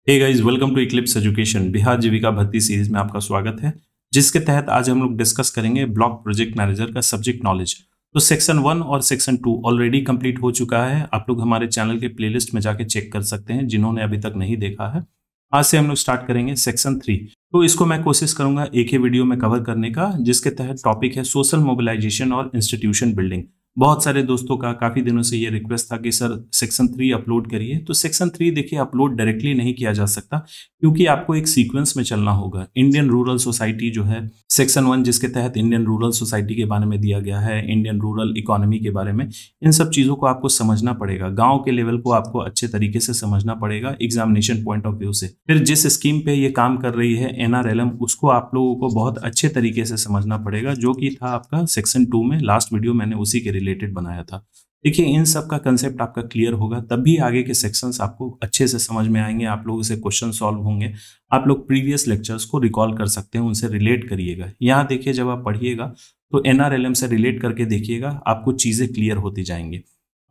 Hey guys, welcome to Eclipse Education. Bihar Jeevika भर्ती series में आपका स्वागत है, जिसके तहत आज हम लोग डिस्कस करेंगे ब्लॉक प्रोजेक्ट मैनेजर का सब्जेक्ट नॉलेज। तो सेक्शन 1 और सेक्शन 2 ऑलरेडी कंप्लीट हो चुका है। आप लोग हमारे चैनल के प्लेलिस्ट में जाके चेक कर सकते हैं जिन्होंने अभी तक नहीं देखा है। आज से हम लोग स्टार्ट करेंगे सेक्शन 3। तो इसको मैं कोशिश करूंगा एक ही वीडियो में कवर करने का, जिसके तहत टॉपिक है सोशल मोबिलाइजेशन और इंस्टीट्यूशन बिल्डिंग। बहुत सारे दोस्तों का काफी दिनों से ये रिक्वेस्ट था कि सर सेक्शन 3 अपलोड करिए। तो सेक्शन 3 देखिए अपलोड डायरेक्टली नहीं किया जा सकता, क्योंकि आपको एक सीक्वेंस में चलना होगा। इंडियन रूरल सोसाइटी जो है सेक्शन 1, जिसके तहत इंडियन रूरल सोसाइटी के बारे में दिया गया है, इंडियन रूरल इकोनॉमी के बारे में, इन सब चीजों को आपको समझना पड़ेगा। गांव के लेवल को आपको अच्छे तरीके से समझना पड़ेगा एग्जामिनेशन पॉइंट ऑफ व्यू से। फिर जिस स्कीम पे ये काम कर रही है NRLM, उसको आप लोगों को बहुत अच्छे तरीके से समझना पड़ेगा, जो कि था आपका सेक्शन 2 में। लास्ट वीडियो मैंने उसी के रिलेटेड बनाया था। देखिए इन सब का कंसेप्ट आपका क्लियर होगा, तभी आगे के सेक्शंस आपको अच्छे से समझ में आएंगे। आप लोगों से क्वेश्चन सॉल्व होंगे। आप लोग प्रीवियस लेक्चर्स को रिकॉल कर सकते हैं, उनसे रिलेट करिएगा। यहाँ देखिए जब आप पढ़िएगा तो NRLM से रिलेट करके देखिएगा, आपको चीजें क्लियर होती जाएंगी।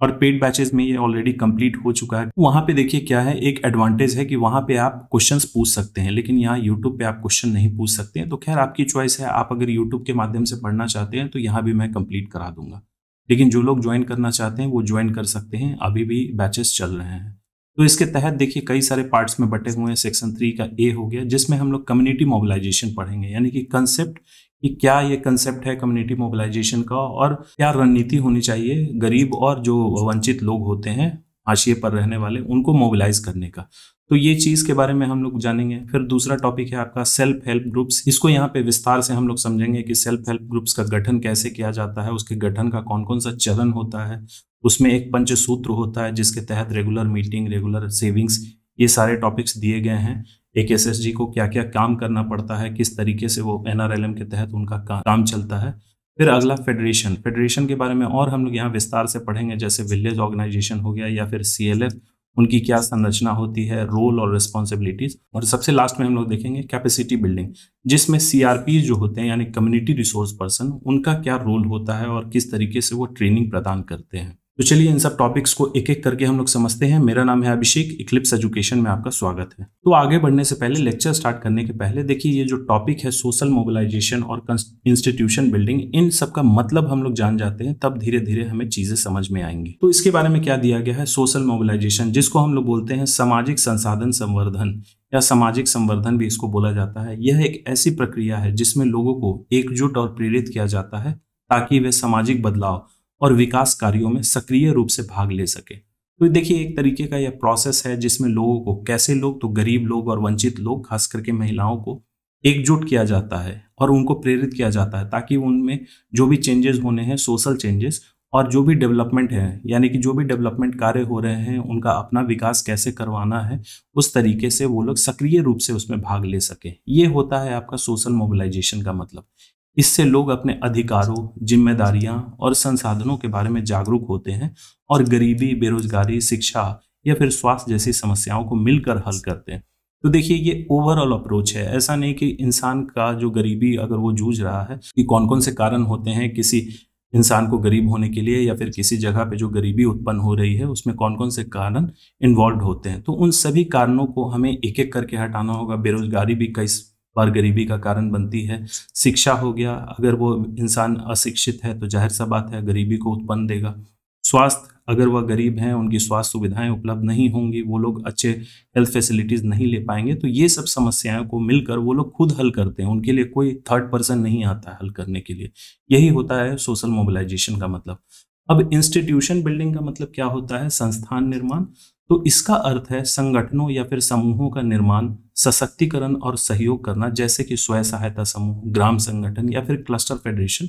और पेड बैचेस में ये ऑलरेडी कंप्लीट हो चुका है। वहां पे देखिए क्या है, एक एडवांटेज है कि वहां पे आप क्वेश्चंस पूछ सकते हैं, लेकिन यहाँ यूट्यूब पे आप क्वेश्चन नहीं पूछ सकते हैं। तो खैर आपकी चॉइस है, आप अगर यूट्यूब के माध्यम से पढ़ना चाहते हैं तो यहाँ भी मैं कंप्लीट करा दूंगा। लेकिन जो लोग ज्वाइन करना चाहते हैं वो ज्वाइन कर सकते हैं, अभी भी बैचेस चल रहे हैं। तो इसके तहत देखिए कई सारे पार्ट्स में बटे हुए हैं। सेक्शन 3 का ए हो गया, जिसमें हम लोग कम्युनिटी मोबिलाइजेशन पढ़ेंगे, यानी कि कंसेप्ट कि क्या ये कंसेप्ट है कम्युनिटी मोबिलाइजेशन का, और क्या रणनीति होनी चाहिए गरीब और जो वंचित लोग होते हैं, हाशिए पर रहने वाले, उनको मोबिलाइज करने का। तो ये चीज के बारे में हम लोग जानेंगे। फिर दूसरा टॉपिक है आपका सेल्फ हेल्प ग्रुप्स। इसको यहाँ पे विस्तार से हम लोग समझेंगे कि सेल्फ हेल्प ग्रुप्स का गठन कैसे किया जाता है, उसके गठन का कौन कौन सा चरण होता है। उसमें एक पंचसूत्र होता है, जिसके तहत रेगुलर मीटिंग, रेगुलर सेविंग्स, ये सारे टॉपिक्स दिए गए हैं। एक SSG को क्या क्या काम करना पड़ता है, किस तरीके से वो NRLM के तहत उनका काम चलता है। फिर अगला फेडरेशन के बारे में और हम लोग यहाँ विस्तार से पढ़ेंगे, जैसे विलेज ऑर्गेनाइजेशन हो गया या फिर CLF, उनकी क्या संरचना होती है, रोल और रिस्पॉन्सिबिलिटीज। और सबसे लास्ट में हम लोग देखेंगे कैपेसिटी बिल्डिंग, जिसमें CRP जो होते हैं यानी कम्युनिटी रिसोर्स पर्सन, उनका क्या रोल होता है और किस तरीके से वो ट्रेनिंग प्रदान करते हैं। तो चलिए इन सब टॉपिक्स को एक एक करके हम लोग समझते हैं। मेरा नाम है अभिषेक, इक्लिप्स एजुकेशन में आपका स्वागत है। तो आगे बढ़ने से पहले, लेक्चर स्टार्ट करने के पहले देखिए ये जो टॉपिक है सोशल मोबिलाइजेशन और इंस्टीट्यूशन बिल्डिंग, इन सब का मतलब हम लोग जान जाते हैं, तब धीरे धीरे हमें चीजें समझ में आएंगी। तो इसके बारे में क्या दिया गया है, सोशल मोबिलाइजेशन, जिसको हम लोग बोलते हैं सामाजिक संसाधन संवर्धन या सामाजिक संवर्धन भी इसको बोला जाता है। यह एक ऐसी प्रक्रिया है जिसमें लोगों को एकजुट और प्रेरित किया जाता है, ताकि वे सामाजिक बदलाव और विकास कार्यों में सक्रिय रूप से भाग ले सके। तो देखिए एक तरीके का यह प्रोसेस है जिसमें लोगों को, कैसे लोग, तो गरीब लोग और वंचित लोग, खास करके महिलाओं को एकजुट किया जाता है और उनको प्रेरित किया जाता है, ताकि उनमें जो भी चेंजेस होने हैं, सोशल चेंजेस, और जो भी डेवलपमेंट है, यानी कि जो भी डेवलपमेंट कार्य हो रहे हैं, उनका अपना विकास कैसे करवाना है, उस तरीके से वो लोग सक्रिय रूप से उसमें भाग ले सके। ये होता है आपका सोशल मोबिलाइजेशन का मतलब। इससे लोग अपने अधिकारों, जिम्मेदारियां और संसाधनों के बारे में जागरूक होते हैं और गरीबी, बेरोजगारी, शिक्षा या फिर स्वास्थ्य जैसी समस्याओं को मिलकर हल करते हैं। तो देखिए ये ओवरऑल अप्रोच है। ऐसा नहीं कि इंसान का जो गरीबी अगर वो जूझ रहा है, कि कौन कौन से कारण होते हैं किसी इंसान को गरीब होने के लिए, या फिर किसी जगह पे जो गरीबी उत्पन्न हो रही है उसमें कौन कौन से कारण इन्वॉल्व होते हैं। तो उन सभी कारणों को हमें एक एक करके हटाना होगा। बेरोजगारी भी कई बार गरीबी का कारण बनती है। शिक्षा हो गया, अगर वो इंसान अशिक्षित है तो जाहिर सा बात है गरीबी को उत्पन्न देगा। स्वास्थ्य, अगर वह गरीब हैं, उनकी स्वास्थ्य सुविधाएं उपलब्ध नहीं होंगी, वो लोग अच्छे हेल्थ फैसिलिटीज नहीं ले पाएंगे। तो ये सब समस्याओं को मिलकर वो लोग खुद हल करते हैं, उनके लिए कोई थर्ड पर्सन नहीं आता है हल करने के लिए। यही होता है सोशल मोबिलाइजेशन का मतलब। अब इंस्टीट्यूशन बिल्डिंग का मतलब क्या होता है, संस्थान निर्माण। तो इसका अर्थ है संगठनों या फिर समूहों का निर्माण, सशक्तिकरण और सहयोग करना, जैसे कि स्वयं सहायता समूह, ग्राम संगठन या फिर क्लस्टर फेडरेशन,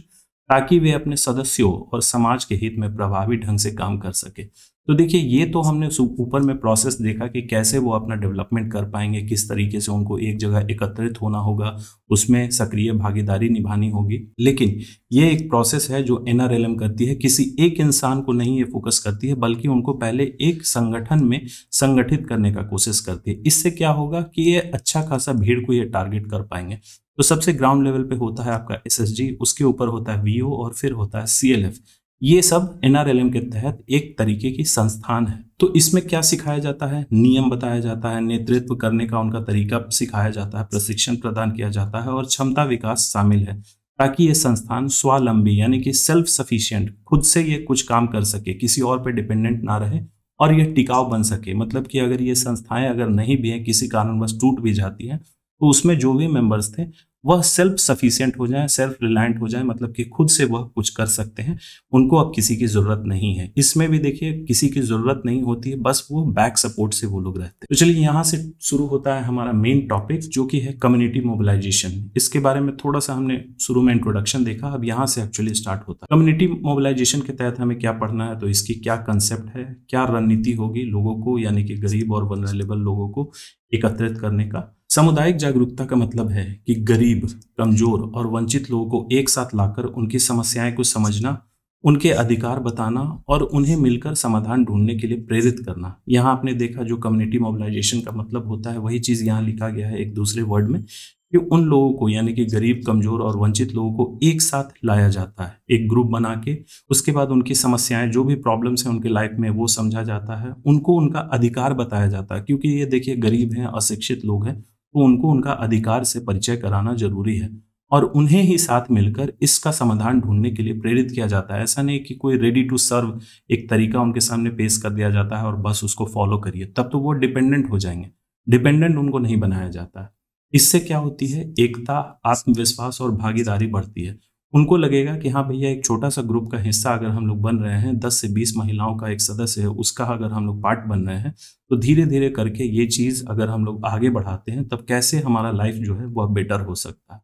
ताकि वे अपने सदस्यों और समाज के हित में प्रभावी ढंग से काम कर सके। तो देखिए ये तो हमने ऊपर में प्रोसेस देखा कि कैसे वो अपना डेवलपमेंट कर पाएंगे, किस तरीके से उनको एक जगह एकत्रित होना होगा, उसमें सक्रिय भागीदारी निभानी होगी। लेकिन ये एक प्रोसेस है जो NRLM करती है, किसी एक इंसान को नहीं ये फोकस करती है, बल्कि उनको पहले एक संगठन में संगठित करने का कोशिश करती है। इससे क्या होगा कि ये अच्छा खासा भीड़ को ये टारगेट कर पाएंगे। तो सबसे ग्राउंड लेवल पे होता है आपका SSG, उसके ऊपर होता है VO और फिर होता है CLF, ये सब NRLM के तहत एक तरीके की संस्थान है। तो इसमें क्या सिखाया जाता है, नियम बताया जाता है, नेतृत्व करने का उनका तरीका सिखाया जाता है, प्रशिक्षण प्रदान किया जाता है और क्षमता विकास शामिल है, ताकि ये संस्थान स्वावलंबी यानी कि सेल्फ सफिशिएंट, खुद से ये कुछ काम कर सके, किसी और पे डिपेंडेंट ना रहे और ये टिकाऊ बन सके। मतलब कि अगर ये संस्थाएं अगर नहीं भी हैं, किसी कारणवश टूट भी जाती हैं, तो उसमें जो भी मेंबर्स थे वह सेल्फ सफिशिएंट हो जाए, सेल्फ रिलायंट हो जाए, मतलब कि खुद से वह कुछ कर सकते हैं, उनको अब किसी की जरूरत नहीं है। इसमें भी देखिए किसी की जरूरत नहीं होती है, बस वो बैक सपोर्ट से वो लोग रहते हैं। तो चलिए यहाँ से शुरू होता है हमारा मेन टॉपिक, जो कि है कम्युनिटी मोबिलाइजेशन। इसके बारे में थोड़ा सा हमने शुरू में इंट्रोडक्शन देखा, अब यहाँ से एक्चुअली स्टार्ट होता है। कम्युनिटी मोबिलाइजेशन के तहत हमें क्या पढ़ना है, तो इसकी क्या कंसेप्ट है, क्या रणनीति होगी लोगों को यानी कि गरीब और वल्नरेबल लोगों को एकत्रित करने का। सामुदायिक जागरूकता का मतलब है कि गरीब, कमजोर और वंचित लोगों को एक साथ लाकर उनकी समस्याएं को समझना, उनके अधिकार बताना और उन्हें मिलकर समाधान ढूंढने के लिए प्रेरित करना। यहाँ आपने देखा जो कम्युनिटी मोबिलाइजेशन का मतलब होता है, वही चीज यहाँ लिखा गया है एक दूसरे वर्ड में, कि उन लोगों को यानी कि गरीब, कमजोर और वंचित लोगों को एक साथ लाया जाता है, एक ग्रुप बना के। उसके बाद उनकी समस्याएं, जो भी प्रॉब्लम्स हैं उनके लाइफ में, वो समझा जाता है, उनको उनका अधिकार बताया जाता है, क्योंकि ये देखिए गरीब हैं, अशिक्षित लोग हैं, तो उनको उनका अधिकार से परिचय कराना जरूरी है और उन्हें ही साथ मिलकर इसका समाधान ढूंढने के लिए प्रेरित किया जाता है। ऐसा नहीं कि कोई रेडी टू सर्व एक तरीका उनके सामने पेश कर दिया जाता है और बस उसको फॉलो करिए, तब तो वो डिपेंडेंट हो जाएंगे। डिपेंडेंट उनको नहीं बनाया जाता है। इससे क्या होती है, एकता, आत्मविश्वास और भागीदारी बढ़ती है। उनको लगेगा कि हाँ भैया, एक छोटा सा ग्रुप का हिस्सा अगर हम लोग बन रहे हैं, 10 से 20 महिलाओं का एक सदस्य है, उसका अगर हम लोग पार्ट बन रहे हैं, तो धीरे धीरे करके ये चीज अगर हम लोग आगे बढ़ाते हैं, तब कैसे हमारा लाइफ जो है वह बेटर हो सकता है।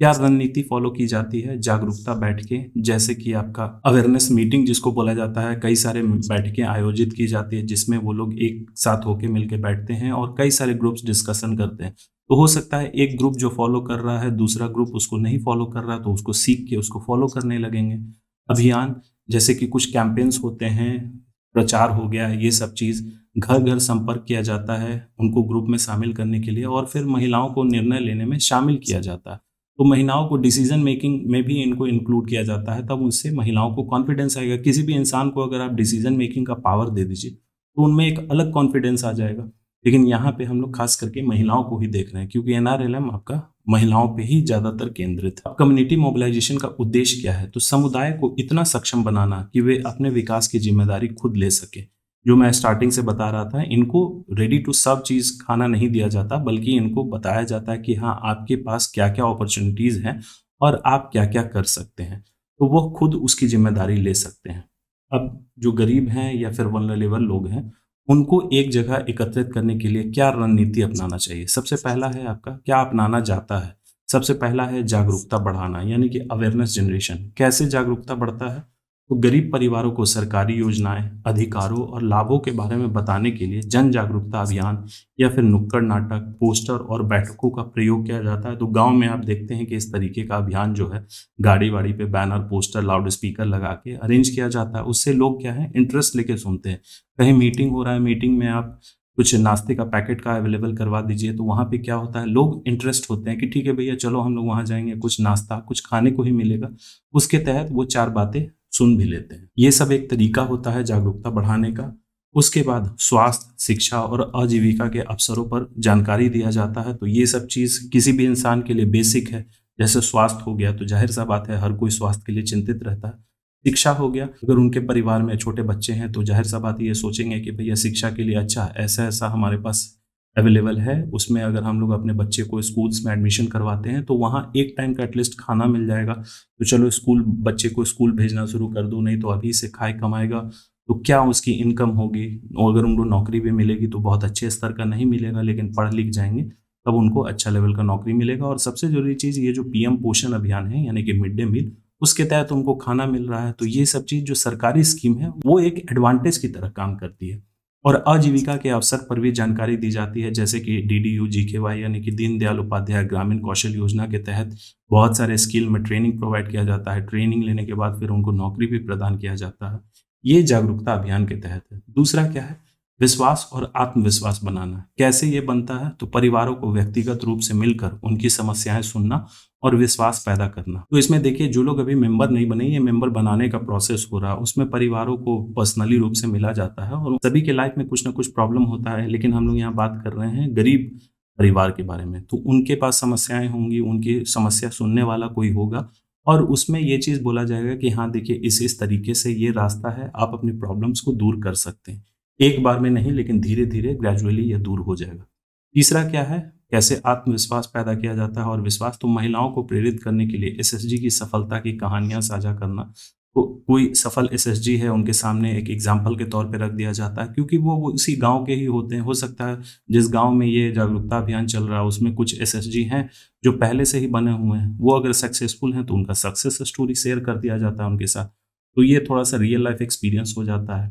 क्या रणनीति फॉलो की जाती है, जागरूकता बैठकें, जैसे कि आपका अवेयरनेस मीटिंग जिसको बोला जाता है, कई सारे बैठकें आयोजित की जाती है जिसमें वो लोग एक साथ होके मिलके बैठते हैं और कई सारे ग्रुप्स डिस्कशन करते हैं। तो हो सकता है एक ग्रुप जो फॉलो कर रहा है, दूसरा ग्रुप उसको नहीं फॉलो कर रहा, तो उसको सीख के उसको फॉलो करने लगेंगे। अभियान, जैसे कि कुछ कैंपेन्स होते हैं, प्रचार हो गया, ये सब चीज घर घर संपर्क किया जाता है उनको ग्रुप में शामिल करने के लिए, और फिर महिलाओं को निर्णय लेने में शामिल किया जाता है। तो महिलाओं को डिसीजन मेकिंग में भी इनको इंक्लूड किया जाता है, तब उनसे महिलाओं को कॉन्फिडेंस आएगा। किसी भी इंसान को अगर आप डिसीजन मेकिंग का पावर दे दीजिए, तो उनमें एक अलग कॉन्फिडेंस आ जाएगा। लेकिन यहाँ पे हम लोग खास करके महिलाओं को ही देख रहे हैं, क्योंकि NRLM आपका महिलाओं पे ही ज्यादातर केंद्रित है। कम्युनिटी मोबिलाइजेशन का उद्देश्य क्या है, तो समुदाय को इतना सक्षम बनाना कि वे अपने विकास की जिम्मेदारी खुद ले सके। जो मैं स्टार्टिंग से बता रहा था, इनको रेडी टू सर्व चीज खाना नहीं दिया जाता, बल्कि इनको बताया जाता है कि हाँ, आपके पास क्या क्या अपॉर्चुनिटीज हैं और आप क्या क्या कर सकते हैं, तो वो खुद उसकी जिम्मेदारी ले सकते हैं। अब जो गरीब हैं या फिर वल्नरेबल लोग हैं, उनको एक जगह एकत्रित करने के लिए क्या रणनीति अपनाना चाहिए। सबसे पहला है आपका क्या अपनाना जाता है, सबसे पहला है जागरूकता बढ़ाना, यानी कि अवेयरनेस जनरेशन। कैसे जागरूकता बढ़ता है, तो गरीब परिवारों को सरकारी योजनाएं, अधिकारों और लाभों के बारे में बताने के लिए जन जागरूकता अभियान या फिर नुक्कड़ नाटक, पोस्टर और बैठकों का प्रयोग किया जाता है। तो गांव में आप देखते हैं कि इस तरीके का अभियान जो है, गाड़ी वाड़ी पे बैनर, पोस्टर, लाउड स्पीकर लगा के अरेंज किया जाता है। उससे लोग क्या है, इंटरेस्ट लेके सुनते हैं। कहीं मीटिंग हो रहा है, मीटिंग में आप कुछ नाश्ते का पैकेट का अवेलेबल करवा दीजिए, तो वहाँ पे क्या होता है, लोग इंटरेस्ट होते हैं कि ठीक है भैया, चलो हम लोग वहाँ जाएंगे, कुछ नाश्ता, कुछ खाने को ही मिलेगा। उसके तहत वो 4 बातें सुन भी लेते हैं। ये सब एक तरीका होता है जागरूकता बढ़ाने का। उसके बाद स्वास्थ्य, शिक्षा और आजीविका के अवसरों पर जानकारी दिया जाता है। तो ये सब चीज किसी भी इंसान के लिए बेसिक है। जैसे स्वास्थ्य हो गया, तो जाहिर सा बात है हर कोई स्वास्थ्य के लिए चिंतित रहता है। शिक्षा हो गया, अगर उनके परिवार में छोटे बच्चे हैं तो जाहिर सा बात ये सोचेंगे कि भैया शिक्षा के लिए अच्छा ऐसा ऐसा हमारे पास अवेलेबल है, उसमें अगर हम लोग अपने बच्चे को स्कूल्स में एडमिशन करवाते हैं तो वहाँ एक टाइम का एटलीस्ट खाना मिल जाएगा। तो चलो स्कूल, बच्चे को स्कूल भेजना शुरू कर दो, नहीं तो अभी से खाए कमाएगा तो क्या उसकी इनकम होगी। और अगर उनको नौकरी भी मिलेगी तो बहुत अच्छे स्तर का नहीं मिलेगा, लेकिन पढ़ लिख जाएंगे तब उनको अच्छा लेवल का नौकरी मिलेगा। और सबसे जरूरी चीज़, ये जो PM पोषण अभियान है यानी कि मिड डे मील, उसके तहत उनको खाना मिल रहा है। तो ये सब चीज़ जो सरकारी स्कीम है वो एक एडवांटेज की तरह काम करती है। और आजीविका के अवसर पर भी जानकारी दी जाती है, जैसे कि DDU GKY यानी कि दीनदयाल उपाध्याय ग्रामीण कौशल योजना के तहत बहुत सारे स्किल में ट्रेनिंग प्रोवाइड किया जाता है। ट्रेनिंग लेने के बाद फिर उनको नौकरी भी प्रदान किया जाता है। ये जागरूकता अभियान के तहत है। दूसरा क्या है, विश्वास और आत्मविश्वास बनाना। कैसे ये बनता है, तो परिवारों को व्यक्तिगत रूप से मिलकर उनकी समस्याएं सुनना और विश्वास पैदा करना। तो इसमें देखिए जो लोग अभी मेंबर नहीं बने, ये मेंबर बनाने का प्रोसेस हो रहा है, उसमें परिवारों को पर्सनली रूप से मिला जाता है और सभी के लाइफ में कुछ ना कुछ प्रॉब्लम होता है। लेकिन हम लोग यहाँ बात कर रहे हैं गरीब परिवार के बारे में, तो उनके पास समस्याएं होंगी, उनकी समस्या सुनने वाला कोई होगा और उसमें ये चीज़ बोला जाएगा कि हाँ देखिए इस तरीके से ये रास्ता है, आप अपनी प्रॉब्लम्स को दूर कर सकते हैं। एक बार में नहीं, लेकिन धीरे धीरे ग्रेजुअली ये दूर हो जाएगा। तीसरा क्या है, कैसे आत्मविश्वास पैदा किया जाता है और विश्वास, तो महिलाओं को प्रेरित करने के लिए एसएसजी की सफलता की कहानियां साझा करना। तो कोई सफल एसएसजी है, उनके सामने एक एग्जाम्पल के तौर पे रख दिया जाता है, क्योंकि वो उसी गांव के ही होते हैं। हो सकता है जिस गांव में ये जागरूकता अभियान चल रहा है उसमें कुछ एसएसजी हैं जो पहले से ही बने हुए हैं, वो अगर सक्सेसफुल हैं तो उनका सक्सेस स्टोरी शेयर कर दिया जाता है उनके साथ। तो ये थोड़ा सा रियल लाइफ एक्सपीरियंस हो जाता है।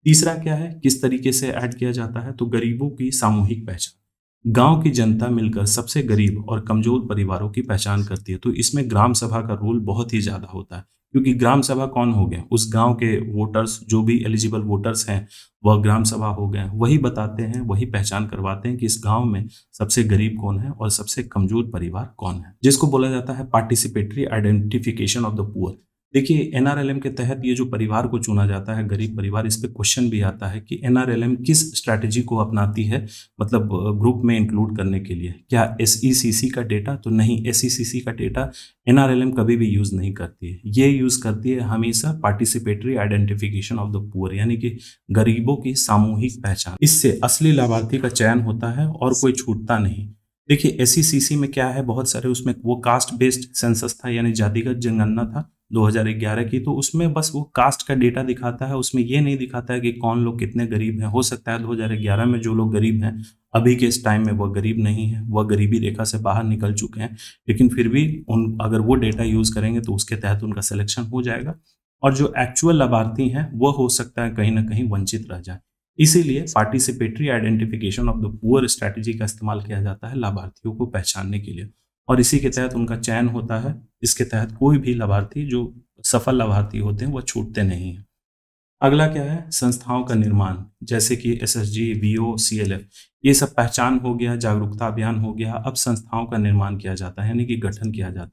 तीसरा क्या है, किस तरीके से ऐड किया जाता है, तो गरीबों की सामूहिक पहचान। गांव की जनता मिलकर सबसे गरीब और कमजोर परिवारों की पहचान करती है। तो इसमें ग्राम सभा का रोल बहुत ही ज्यादा होता है, क्योंकि ग्राम सभा कौन हो गए, उस गांव के वोटर्स, जो भी एलिजिबल वोटर्स हैं वह ग्राम सभा हो गए, वही बताते हैं, वही पहचान करवाते हैं कि इस गांव में सबसे गरीब कौन है और सबसे कमजोर परिवार कौन है, जिसको बोला जाता है participatory identification of the poor. देखिए एनआरएलएम के तहत ये जो परिवार को चुना जाता है, गरीब परिवार, इस पे क्वेश्चन भी आता है कि एनआरएलएम किस स्ट्रैटेजी को अपनाती है, मतलब ग्रुप में इंक्लूड करने के लिए। क्या एसईसीसी का डेटा, तो नहीं, एसईसीसी का डेटा एनआरएलएम कभी भी यूज नहीं करती है। ये यूज करती है हमेशा participatory identification of the poor, यानी कि गरीबों की सामूहिक पहचान। इससे असली लाभार्थी का चयन होता है और कोई छूटता नहीं। देखिए एसईसीसी में क्या है, बहुत सारे उसमें वो कास्ट बेस्ड सेंसस था, यानी जातिगत जनगणना था 2011 की, तो उसमें बस वो कास्ट का डेटा दिखाता है, उसमें ये नहीं दिखाता है कि कौन लोग कितने गरीब हैं। हो सकता है 2011 में जो लोग गरीब हैं अभी के इस टाइम में वह गरीब नहीं है, वह गरीबी रेखा से बाहर निकल चुके हैं, लेकिन फिर भी अगर वो डेटा यूज करेंगे तो उसके तहत उनका सिलेक्शन हो जाएगा और जो एक्चुअल लाभार्थी हैं वो हो सकता है कहीं ना कहीं वंचित रह जाए। इसीलिए participatory identification of the poor strategy का इस्तेमाल किया जाता है लाभार्थियों को पहचानने के लिए और इसी के तहत उनका चयन होता है। इसके तहत कोई भी लाभार्थी जो सफल लाभार्थी होते हैं वह छूटते नहीं हैं। अगला क्या है, संस्थाओं का निर्माण, जैसे कि एसएसजी, वीओ, सीएलएफ, ये सब पहचान हो गया, जागरूकता अभियान हो गया। अब संस्थाओं का निर्माण किया जाता है, यानी कि गठन किया जाता है।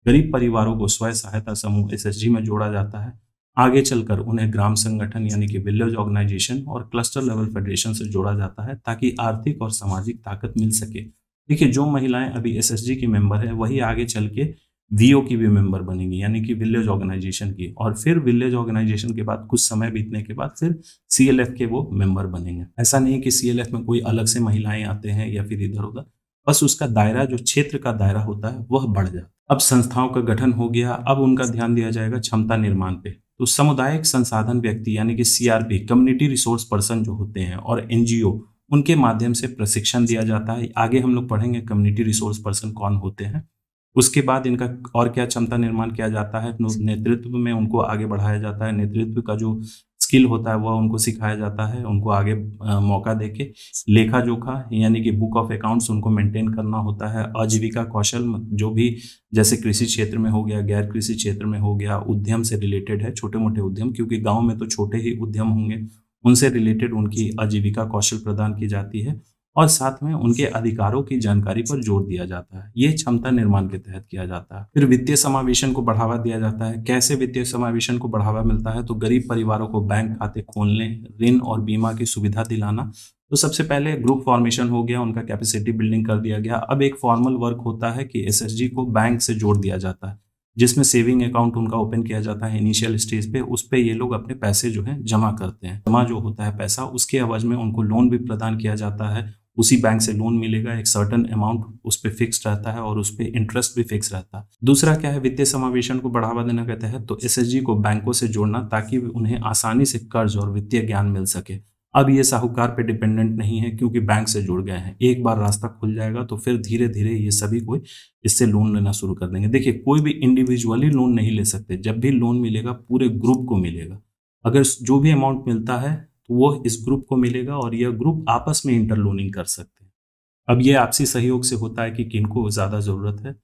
गरीब परिवारों को स्वयं सहायता समूह एसएसजी में जोड़ा जाता है। आगे चलकर उन्हें ग्राम संगठन यानी कि विलेज ऑर्गेनाइजेशन और क्लस्टर लेवल फेडरेशन से जोड़ा जाता है ताकि आर्थिक और सामाजिक ताकत मिल सके। देखिए जो महिलाएं अभी एसएसजी की मेंबर है वही आगे चल के वीओ की भी मेंबर बनेंगी, यानी कि विलेज ऑर्गेनाइजेशन की, और फिर विलेज ऑर्गेनाइजेशन के बाद कुछ समय बीतने के बाद फिर सीएलएफ के वो मेंबर बनेंगे। ऐसा नहीं कि सीएलएफ में कोई अलग से महिलाएं आते हैं या फिर इधर उधर, बस उसका दायरा, जो क्षेत्र का दायरा होता है वह बढ़ जाता है। अब संस्थाओं का गठन हो गया, अब उनका ध्यान दिया जाएगा क्षमता निर्माण पे। तो सामुदायिक संसाधन व्यक्ति यानी कि सीआरपी, कम्युनिटी रिसोर्स पर्सन जो होते हैं, और एनजीओ, उनके माध्यम से प्रशिक्षण दिया जाता है। आगे हम लोग पढ़ेंगे कम्युनिटी रिसोर्स पर्सन कौन होते हैं। उसके बाद इनका और क्या क्षमता निर्माण किया जाता है, नेतृत्व में उनको आगे बढ़ाया जाता है। नेतृत्व का जो स्किल होता है वह उनको सिखाया जाता है, उनको आगे मौका देके। लेखा जोखा यानी कि बुक ऑफ अकाउंट्स उनको मेंटेन करना होता है। आजीविका कौशल, जो भी जैसे कृषि क्षेत्र में हो गया, गैर कृषि क्षेत्र में हो गया, उद्यम से रिलेटेड है, छोटे मोटे उद्यम, क्योंकि गाँव में तो छोटे ही उद्यम होंगे, उनसे रिलेटेड उनकी आजीविका कौशल प्रदान की जाती है और साथ में उनके अधिकारों की जानकारी पर जोर दिया जाता है। ये क्षमता निर्माण के तहत किया जाता है। फिर वित्तीय समावेशन को बढ़ावा दिया जाता है। कैसे वित्तीय समावेशन को बढ़ावा मिलता है, तो गरीब परिवारों को बैंक खाते खोलने, ऋण और बीमा की सुविधा दिलाना। तो सबसे पहले ग्रुप फॉर्मेशन हो गया, उनका कैपेसिटी बिल्डिंग कर दिया गया। अब एक फॉर्मल वर्क होता है कि एसएसजी को बैंक से जोड़ दिया जाता है, जिसमें सेविंग अकाउंट उनका ओपन किया जाता है इनिशियल स्टेज पे। उस पे ये लोग अपने पैसे जो है जमा करते हैं। जमा जो होता है पैसा, उसके एवज में उनको लोन भी प्रदान किया जाता है। उसी बैंक से लोन मिलेगा, एक सर्टेन अमाउंट उस पे फिक्स रहता है और उस पे इंटरेस्ट भी फिक्स रहता है। दूसरा क्या है, वित्तीय समावेशन को बढ़ावा देना के तहत तो एसएसजी को बैंकों से जोड़ना ताकि उन्हें आसानी से कर्ज और वित्तीय ज्ञान मिल सके। अब ये साहूकार पे डिपेंडेंट नहीं है, क्योंकि बैंक से जुड़ गए हैं। एक बार रास्ता खुल जाएगा तो फिर धीरे धीरे ये सभी कोई इससे लोन लेना शुरू कर देंगे। देखिए कोई भी इंडिविजुअली लोन नहीं ले सकते, जब भी लोन मिलेगा पूरे ग्रुप को मिलेगा। अगर जो भी अमाउंट मिलता है तो वो इस ग्रुप को मिलेगा और यह ग्रुप आपस में इंटरलोनिंग कर सकते हैं। अब ये आपसी सहयोग से होता है कि किनको ज्यादा जरूरत है।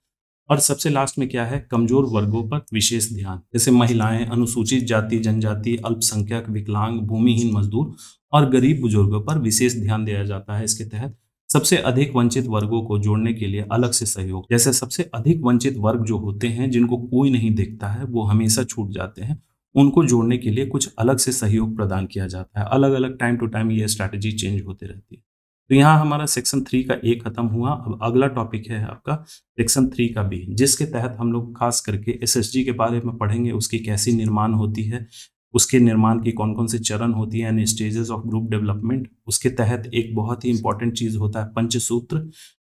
और सबसे लास्ट में क्या है, कमजोर वर्गों पर विशेष ध्यान, जैसे महिलाएं, अनुसूचित जाति जनजाति, अल्पसंख्यक, विकलांग, भूमिहीन मजदूर और गरीब बुजुर्गों पर विशेष ध्यान दिया जाता है। इसके तहत सबसे अधिक वंचित वर्गों को जोड़ने के लिए अलग से सहयोग, जैसे सबसे अधिक वंचित वर्ग जो होते हैं जिनको कोई नहीं देखता है, वो हमेशा छूट जाते हैं, उनको जोड़ने के लिए कुछ अलग से सहयोग प्रदान किया जाता है। अलग अलग टाइम टू टाइम ये स्ट्रैटेजी चेंज होती रहती है। तो यहाँ हमारा सेक्शन 3 का ए खत्म हुआ। अब अगला टॉपिक है आपका सेक्शन 3 का बी, जिसके तहत हम लोग खास करके एसएसजी के बारे में पढ़ेंगे, उसकी कैसी निर्माण होती है, उसके निर्माण की कौन कौन से चरण होती है, यानी स्टेजेस ऑफ ग्रुप डेवलपमेंट। उसके तहत एक बहुत ही इंपॉर्टेंट चीज होता है पंचसूत्र,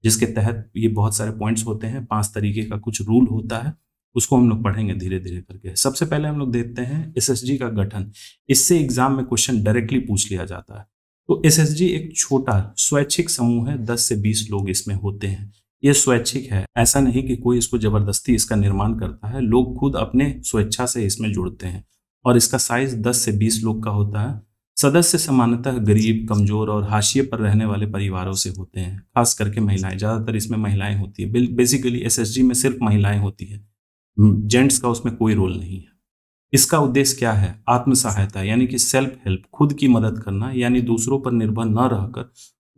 जिसके तहत ये बहुत सारे पॉइंट्स होते हैं, 5 तरीके का कुछ रूल होता है, उसको हम लोग पढ़ेंगे धीरे धीरे करके। सबसे पहले हम लोग देखते हैं एसएसजी का गठन। इससे एग्जाम में क्वेश्चन डायरेक्टली पूछ लिया जाता है। तो एसएसजी एक छोटा स्वैच्छिक समूह है, 10 से 20 लोग इसमें होते हैं। ये स्वैच्छिक है, ऐसा नहीं कि कोई इसको जबरदस्ती इसका निर्माण करता है, लोग खुद अपने स्वेच्छा से इसमें जुड़ते हैं और इसका साइज 10 से 20 लोग का होता है। सदस्य सामान्यतः गरीब, कमजोर और हाशिए पर रहने वाले परिवारों से होते हैं, खास करके महिलाएं, ज्यादातर इसमें महिलाएं होती है। बेसिकली एसएसजी में सिर्फ महिलाएं होती है, जेंट्स का उसमें कोई रोल नहीं है। इसका उद्देश्य क्या है? आत्म सहायता, यानी कि सेल्फ हेल्प, खुद की मदद करना, यानी दूसरों पर निर्भर न रहकर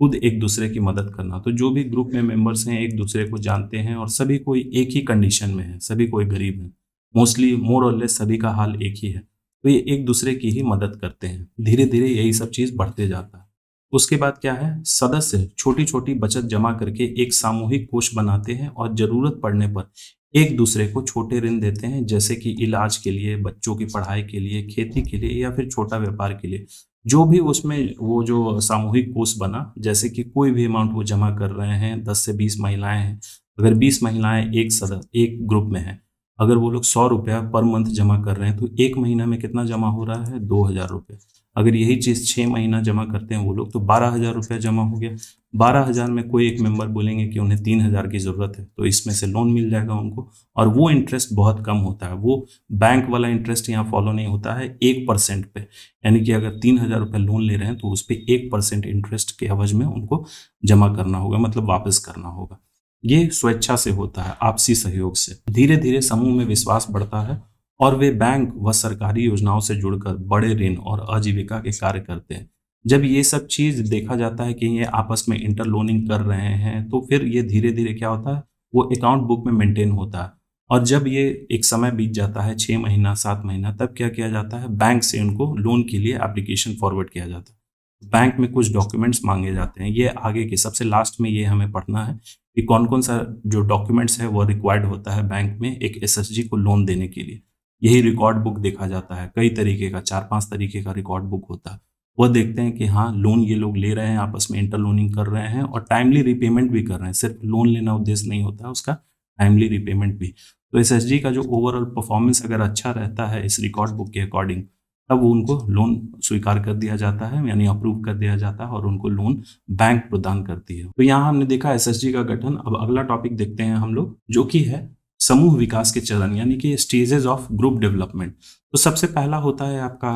खुद एक दूसरे की मदद करना। तो जो भी ग्रुप में मेंबर्स हैं एक दूसरे को जानते हैं और सभी कोई एक ही कंडीशन में है, सभी कोई गरीब है, मोस्टली मोर और लेस सभी का हाल एक ही है, तो ये एक दूसरे की ही मदद करते हैं। धीरे धीरे यही सब चीज बढ़ते जाता है। उसके बाद क्या है? सदस्य छोटी छोटी बचत जमा करके एक सामूहिक कोष बनाते हैं और जरूरत पड़ने पर एक दूसरे को छोटे ऋण देते हैं, जैसे कि इलाज के लिए, बच्चों की पढ़ाई के लिए, खेती के लिए या फिर छोटा व्यापार के लिए। जो भी उसमें वो जो सामूहिक कोष बना, जैसे कि कोई भी अमाउंट वो जमा कर रहे हैं, 10 से 20 महिलाएं हैं, अगर 20 महिलाएं एक ग्रुप में हैं, अगर वो लोग 100 रुपया पर मंथ जमा कर रहे हैं तो एक महीना में कितना जमा हो रहा है? 2000 रुपये। अगर यही चीज 6 महीना जमा करते हैं वो लोग तो 12,000 रुपया जमा हो गया। 12,000 में कोई एक मेंबर बोलेंगे कि उन्हें 3,000 की जरूरत है, तो इसमें से लोन मिल जाएगा उनको, और वो इंटरेस्ट बहुत कम होता है, वो बैंक वाला इंटरेस्ट यहाँ फॉलो नहीं होता है, 1% पे, यानी कि अगर 3,000 रुपये लोन ले रहे हैं तो उस पर 1% इंटरेस्ट के एवज में उनको जमा करना होगा, मतलब वापस करना होगा। ये स्वेच्छा से होता है, आपसी सहयोग से। धीरे धीरे समूह में विश्वास बढ़ता है और वे बैंक व सरकारी योजनाओं से जुड़कर बड़े ऋण और आजीविका के कार्य करते हैं। जब ये सब चीज देखा जाता है कि ये आपस में इंटरलोनिंग कर रहे हैं, तो फिर ये धीरे धीरे क्या होता है, वो अकाउंट बुक में मेंटेन होता है। और जब ये एक समय बीत जाता है, 6 महीना 7 महीना, तब क्या किया जाता है, बैंक से उनको लोन के लिए एप्लीकेशन फॉरवर्ड किया जाता है। बैंक में कुछ डॉक्यूमेंट्स मांगे जाते हैं, ये आगे के सबसे लास्ट में ये हमें पढ़ना है कि कौन कौन सा जो डॉक्यूमेंट्स है वो रिक्वायर्ड होता है बैंक में एक एसएसजी को लोन देने के लिए। यही रिकॉर्ड बुक देखा जाता है, कई तरीके का, 4-5 तरीके का रिकॉर्ड बुक होता है। वह देखते हैं कि हाँ, लोन ये लोग ले रहे हैं, आपस में इंटरलोनिंग कर रहे हैं और टाइमली रिपेमेंट भी कर रहे हैं। सिर्फ लोन लेना उद्देश्य नहीं होता है उसका, टाइमली रिपेमेंट भी। तो एसएसजी का जो ओवरऑल परफॉर्मेंस अगर अच्छा रहता है इस रिकॉर्ड बुक के अकॉर्डिंग, तब उनको लोन स्वीकार कर दिया जाता है, यानी अप्रूव कर दिया जाता है और उनको लोन बैंक प्रदान करती है। तो यहाँ हमने देखा एसएसजी का गठन। अब अगला टॉपिक देखते हैं हम लोग, जो कि है समूह विकास के चरण, यानी कि स्टेजेस ऑफ ग्रुप डेवलपमेंट। तो सबसे पहला होता है आपका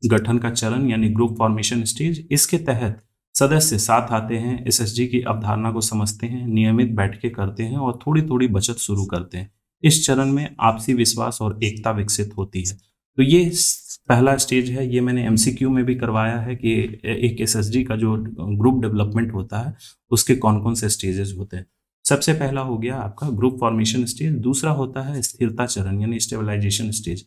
गठन का चरण, यानी ग्रुप फॉर्मेशन स्टेज। इसके तहत सदस्य साथ आते हैं, एसएसजी की अवधारणा को समझते हैं, नियमित बैठकें करते हैं और थोड़ी थोड़ी बचत शुरू करते हैं। इस चरण में आपसी विश्वास और एकता विकसित होती है। तो ये पहला स्टेज है, ये मैंने एमसीक्यू में भी करवाया है कि एक एसएसजी का जो ग्रुप डेवलपमेंट होता है उसके कौन कौन से स्टेजेस होते हैं। सबसे पहला हो गया आपका ग्रुप फॉर्मेशन स्टेज। दूसरा होता है स्थिरता चरण, यानी स्टेबलाइजेशन स्टेज।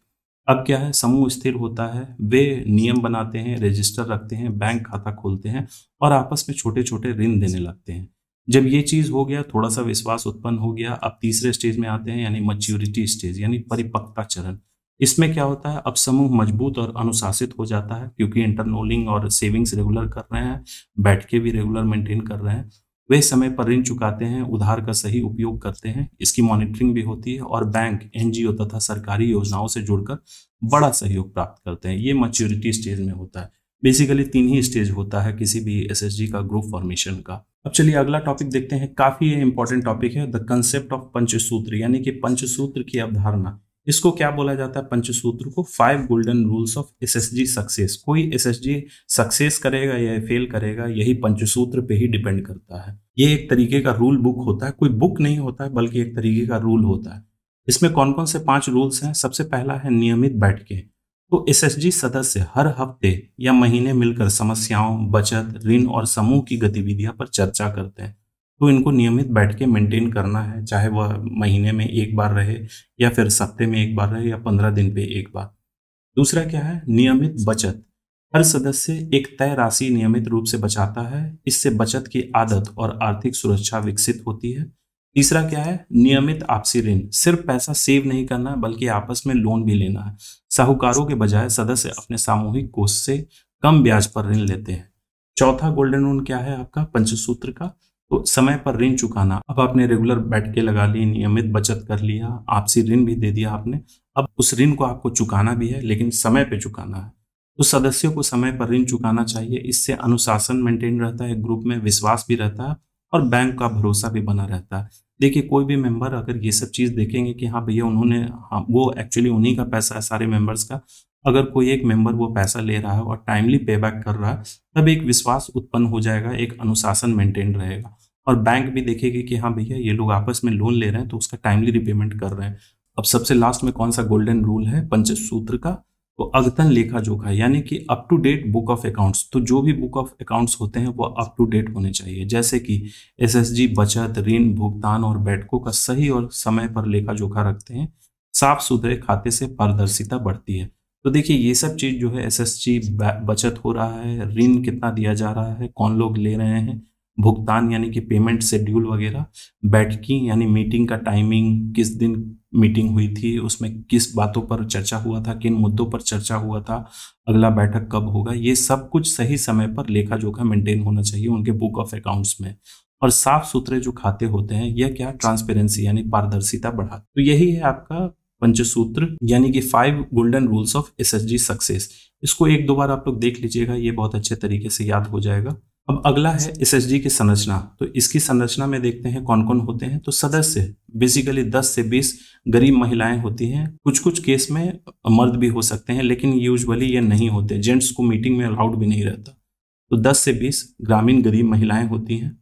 अब क्या है, समूह स्थिर होता है, वे नियम बनाते हैं, रजिस्टर रखते हैं, बैंक खाता खोलते हैं और आपस में छोटे छोटे ऋण देने लगते हैं। जब ये चीज हो गया, थोड़ा सा विश्वास उत्पन्न हो गया, अब तीसरे स्टेज में आते हैं, यानी मैच्योरिटी स्टेज, यानी परिपक्वता चरण। इसमें क्या होता है, अब समूह मजबूत और अनुशासित हो जाता है, क्योंकि इंटरनोलिंग और सेविंग्स रेगुलर कर रहे हैं, बैठके भी रेगुलर मेंटेन कर रहे हैं, वे समय पर ऋण चुकाते हैं, उधार का सही उपयोग करते हैं, इसकी मॉनिटरिंग भी होती है और बैंक, एनजीओ तथा सरकारी योजनाओं से जुड़कर बड़ा सहयोग प्राप्त करते हैं। ये मैच्योरिटी स्टेज में होता है। बेसिकली 3 ही स्टेज होता है किसी भी एसएसजी का ग्रुप फॉर्मेशन का। अब चलिए अगला टॉपिक देखते हैं, काफी इंपॉर्टेंट टॉपिक है, द कंसेप्ट ऑफ पंचसूत्र, यानी कि पंचसूत्र की अवधारणा। इसको क्या बोला जाता है, पंचसूत्र को 5 golden rules of SSG success. कोई एसएसजी सक्सेस करेगा या फेल करेगा, यही पंचसूत्र पे ही डिपेंड करता है। ये एक तरीके का रूल बुक होता है, कोई बुक नहीं होता है बल्कि एक तरीके का रूल होता है। इसमें कौन कौन से 5 रूल्स हैं? सबसे पहला है नियमित बैठकें। तो एसएचजी सदस्य हर हफ्ते या महीने मिलकर समस्याओं, बचत, ऋण और समूह की गतिविधियां पर चर्चा करते हैं। तो इनको नियमित बैठ के मेंटेन करना है, चाहे वह महीने में एक बार रहे या फिर सप्ते में एक बार रहे या 15 दिन पे एक बार। दूसरा क्या है, नियमित बचत। हर सदस्य एक तय राशि नियमित रूप से बचाता है, इससे बचत की आदत और आर्थिक सुरक्षा विकसित होती है। तीसरा क्या है, नियमित आपसी ऋण। सिर्फ पैसा सेव नहीं करना है बल्कि आपस में लोन भी लेना है। साहूकारों के बजाय सदस्य अपने सामूहिक कोष से कम ब्याज पर ऋण लेते हैं। चौथा गोल्डन रूल क्या है आपका, पंचसूत्र का, तो समय पर ऋण चुकाना। अब आपने रेगुलर बैठ के लगा ली, नियमित बचत कर लिया, आपसी ऋण भी दे दिया आपने, अब उस ऋण को आपको चुकाना भी है, लेकिन समय पे चुकाना है। तो सदस्यों को समय पर ऋण चुकाना चाहिए, इससे अनुशासन मेंटेन रहता है, ग्रुप में विश्वास भी रहता है और बैंक का भरोसा भी बना रहता है। देखिए, कोई भी मेंबर अगर ये सब चीज देखेंगे कि हाँ भैया उन्होंने, हाँ वो एक्चुअली उन्हीं का पैसा है सारे मेंबर्स का, अगर कोई एक मेंबर वो पैसा ले रहा है और टाइमली पे बैक कर रहा है, तब एक विश्वास उत्पन्न हो जाएगा, एक अनुशासन मेंटेन रहेगा और बैंक भी देखेगी कि हाँ भैया ये लोग आपस में लोन ले रहे हैं तो उसका टाइमली रिपेमेंट कर रहे हैं। अब सबसे लास्ट में कौन सा गोल्डन रूल है पंचसूत्र का, तो अद्यतन लेखा जोखा, यानी कि up to date book of accounts. तो जो भी बुक ऑफ अकाउंट्स होते हैं वो अप टू डेट होने चाहिए, जैसे कि एसएसजी बचत, ऋण, भुगतान और बैठकों का सही और समय पर लेखा जोखा रखते हैं। साफ सुथरे खाते से पारदर्शिता बढ़ती है। तो देखिए, ये सब चीज जो है, एसएसजी बचत हो रहा है, ऋण कितना दिया जा रहा है, कौन लोग ले रहे हैं, भुगतान यानी कि पेमेंट शेड्यूल वगैरह, बैठकी यानी मीटिंग का टाइमिंग, किस दिन मीटिंग हुई थी, उसमें किस बातों पर चर्चा हुआ था, किन मुद्दों पर चर्चा हुआ था, अगला बैठक कब होगा, ये सब कुछ सही समय पर लेखा जोखा मेंटेन होना चाहिए उनके बुक ऑफ अकाउंट्स में। और साफ सुथरे जो खाते होते हैं, यह क्या, ट्रांसपेरेंसी यानी पारदर्शिता बढ़ा। तो यही है आपका पंचसूत्र, यानी कि 5 golden rules of SHG success. इसको एक दो बार आप लोग देख लीजिएगा, ये बहुत अच्छे तरीके से याद हो जाएगा। अब अगला है एसएचजी की संरचना। तो इसकी संरचना में देखते हैं कौन कौन होते हैं। तो सदस्य बेसिकली 10 से 20 गरीब महिलाएं होती हैं, कुछ कुछ केस में मर्द भी हो सकते हैं, लेकिन यूजुअली ये नहीं होते, जेंट्स को मीटिंग में अलाउड भी नहीं रहता। तो 10 से 20 ग्रामीण गरीब महिलाएं होती हैं।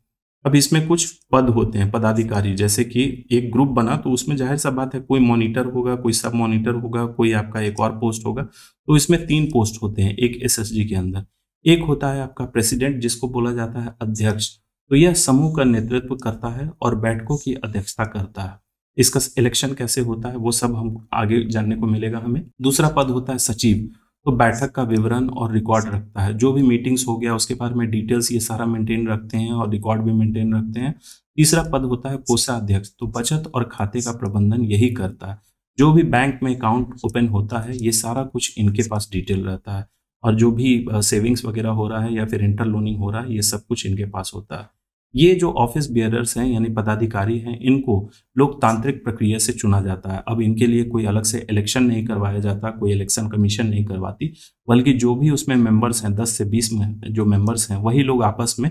अब इसमें कुछ पद होते हैं, पदाधिकारी, जैसे कि एक ग्रुप बना तो उसमें जाहिर सा बात है कोई मॉनिटर होगा, कोई सब मॉनिटर होगा, कोई आपका एक और पोस्ट होगा। तो इसमें 3 पोस्ट होते हैं एक एसएचजी के अंदर। एक होता है आपका प्रेसिडेंट, जिसको बोला जाता है अध्यक्ष। तो यह समूह का नेतृत्व करता है और बैठकों की अध्यक्षता करता है। इसका इलेक्शन कैसे होता है वो सब हम आगे जानने को मिलेगा हमें। दूसरा पद होता है सचिव, तो बैठक का विवरण और रिकॉर्ड रखता है, जो भी मीटिंग्स हो गया उसके बारे में डिटेल्स ये सारा मेंटेन रखते हैं और रिकॉर्ड भी मेंटेन रखते हैं। तीसरा पद होता है कोषाध्यक्ष, तो बचत और खाते का प्रबंधन यही करता है। जो भी बैंक में अकाउंट ओपन होता है ये सारा कुछ इनके पास डिटेल रहता है, और जो भी सेविंग्स वगैरह हो रहा है या फिर इंटर लोनिंग हो रहा है ये सब कुछ इनके पास होता है। ये जो ऑफिस बियरर्स हैं यानी पदाधिकारी हैं, इनको लोकतांत्रिक प्रक्रिया से चुना जाता है। अब इनके लिए कोई अलग से इलेक्शन नहीं करवाया जाता, कोई इलेक्शन कमीशन नहीं करवाती, बल्कि जो भी उसमें मेंबर्स हैं 10 से 20 में जो मेंबर्स हैं वही लोग आपस में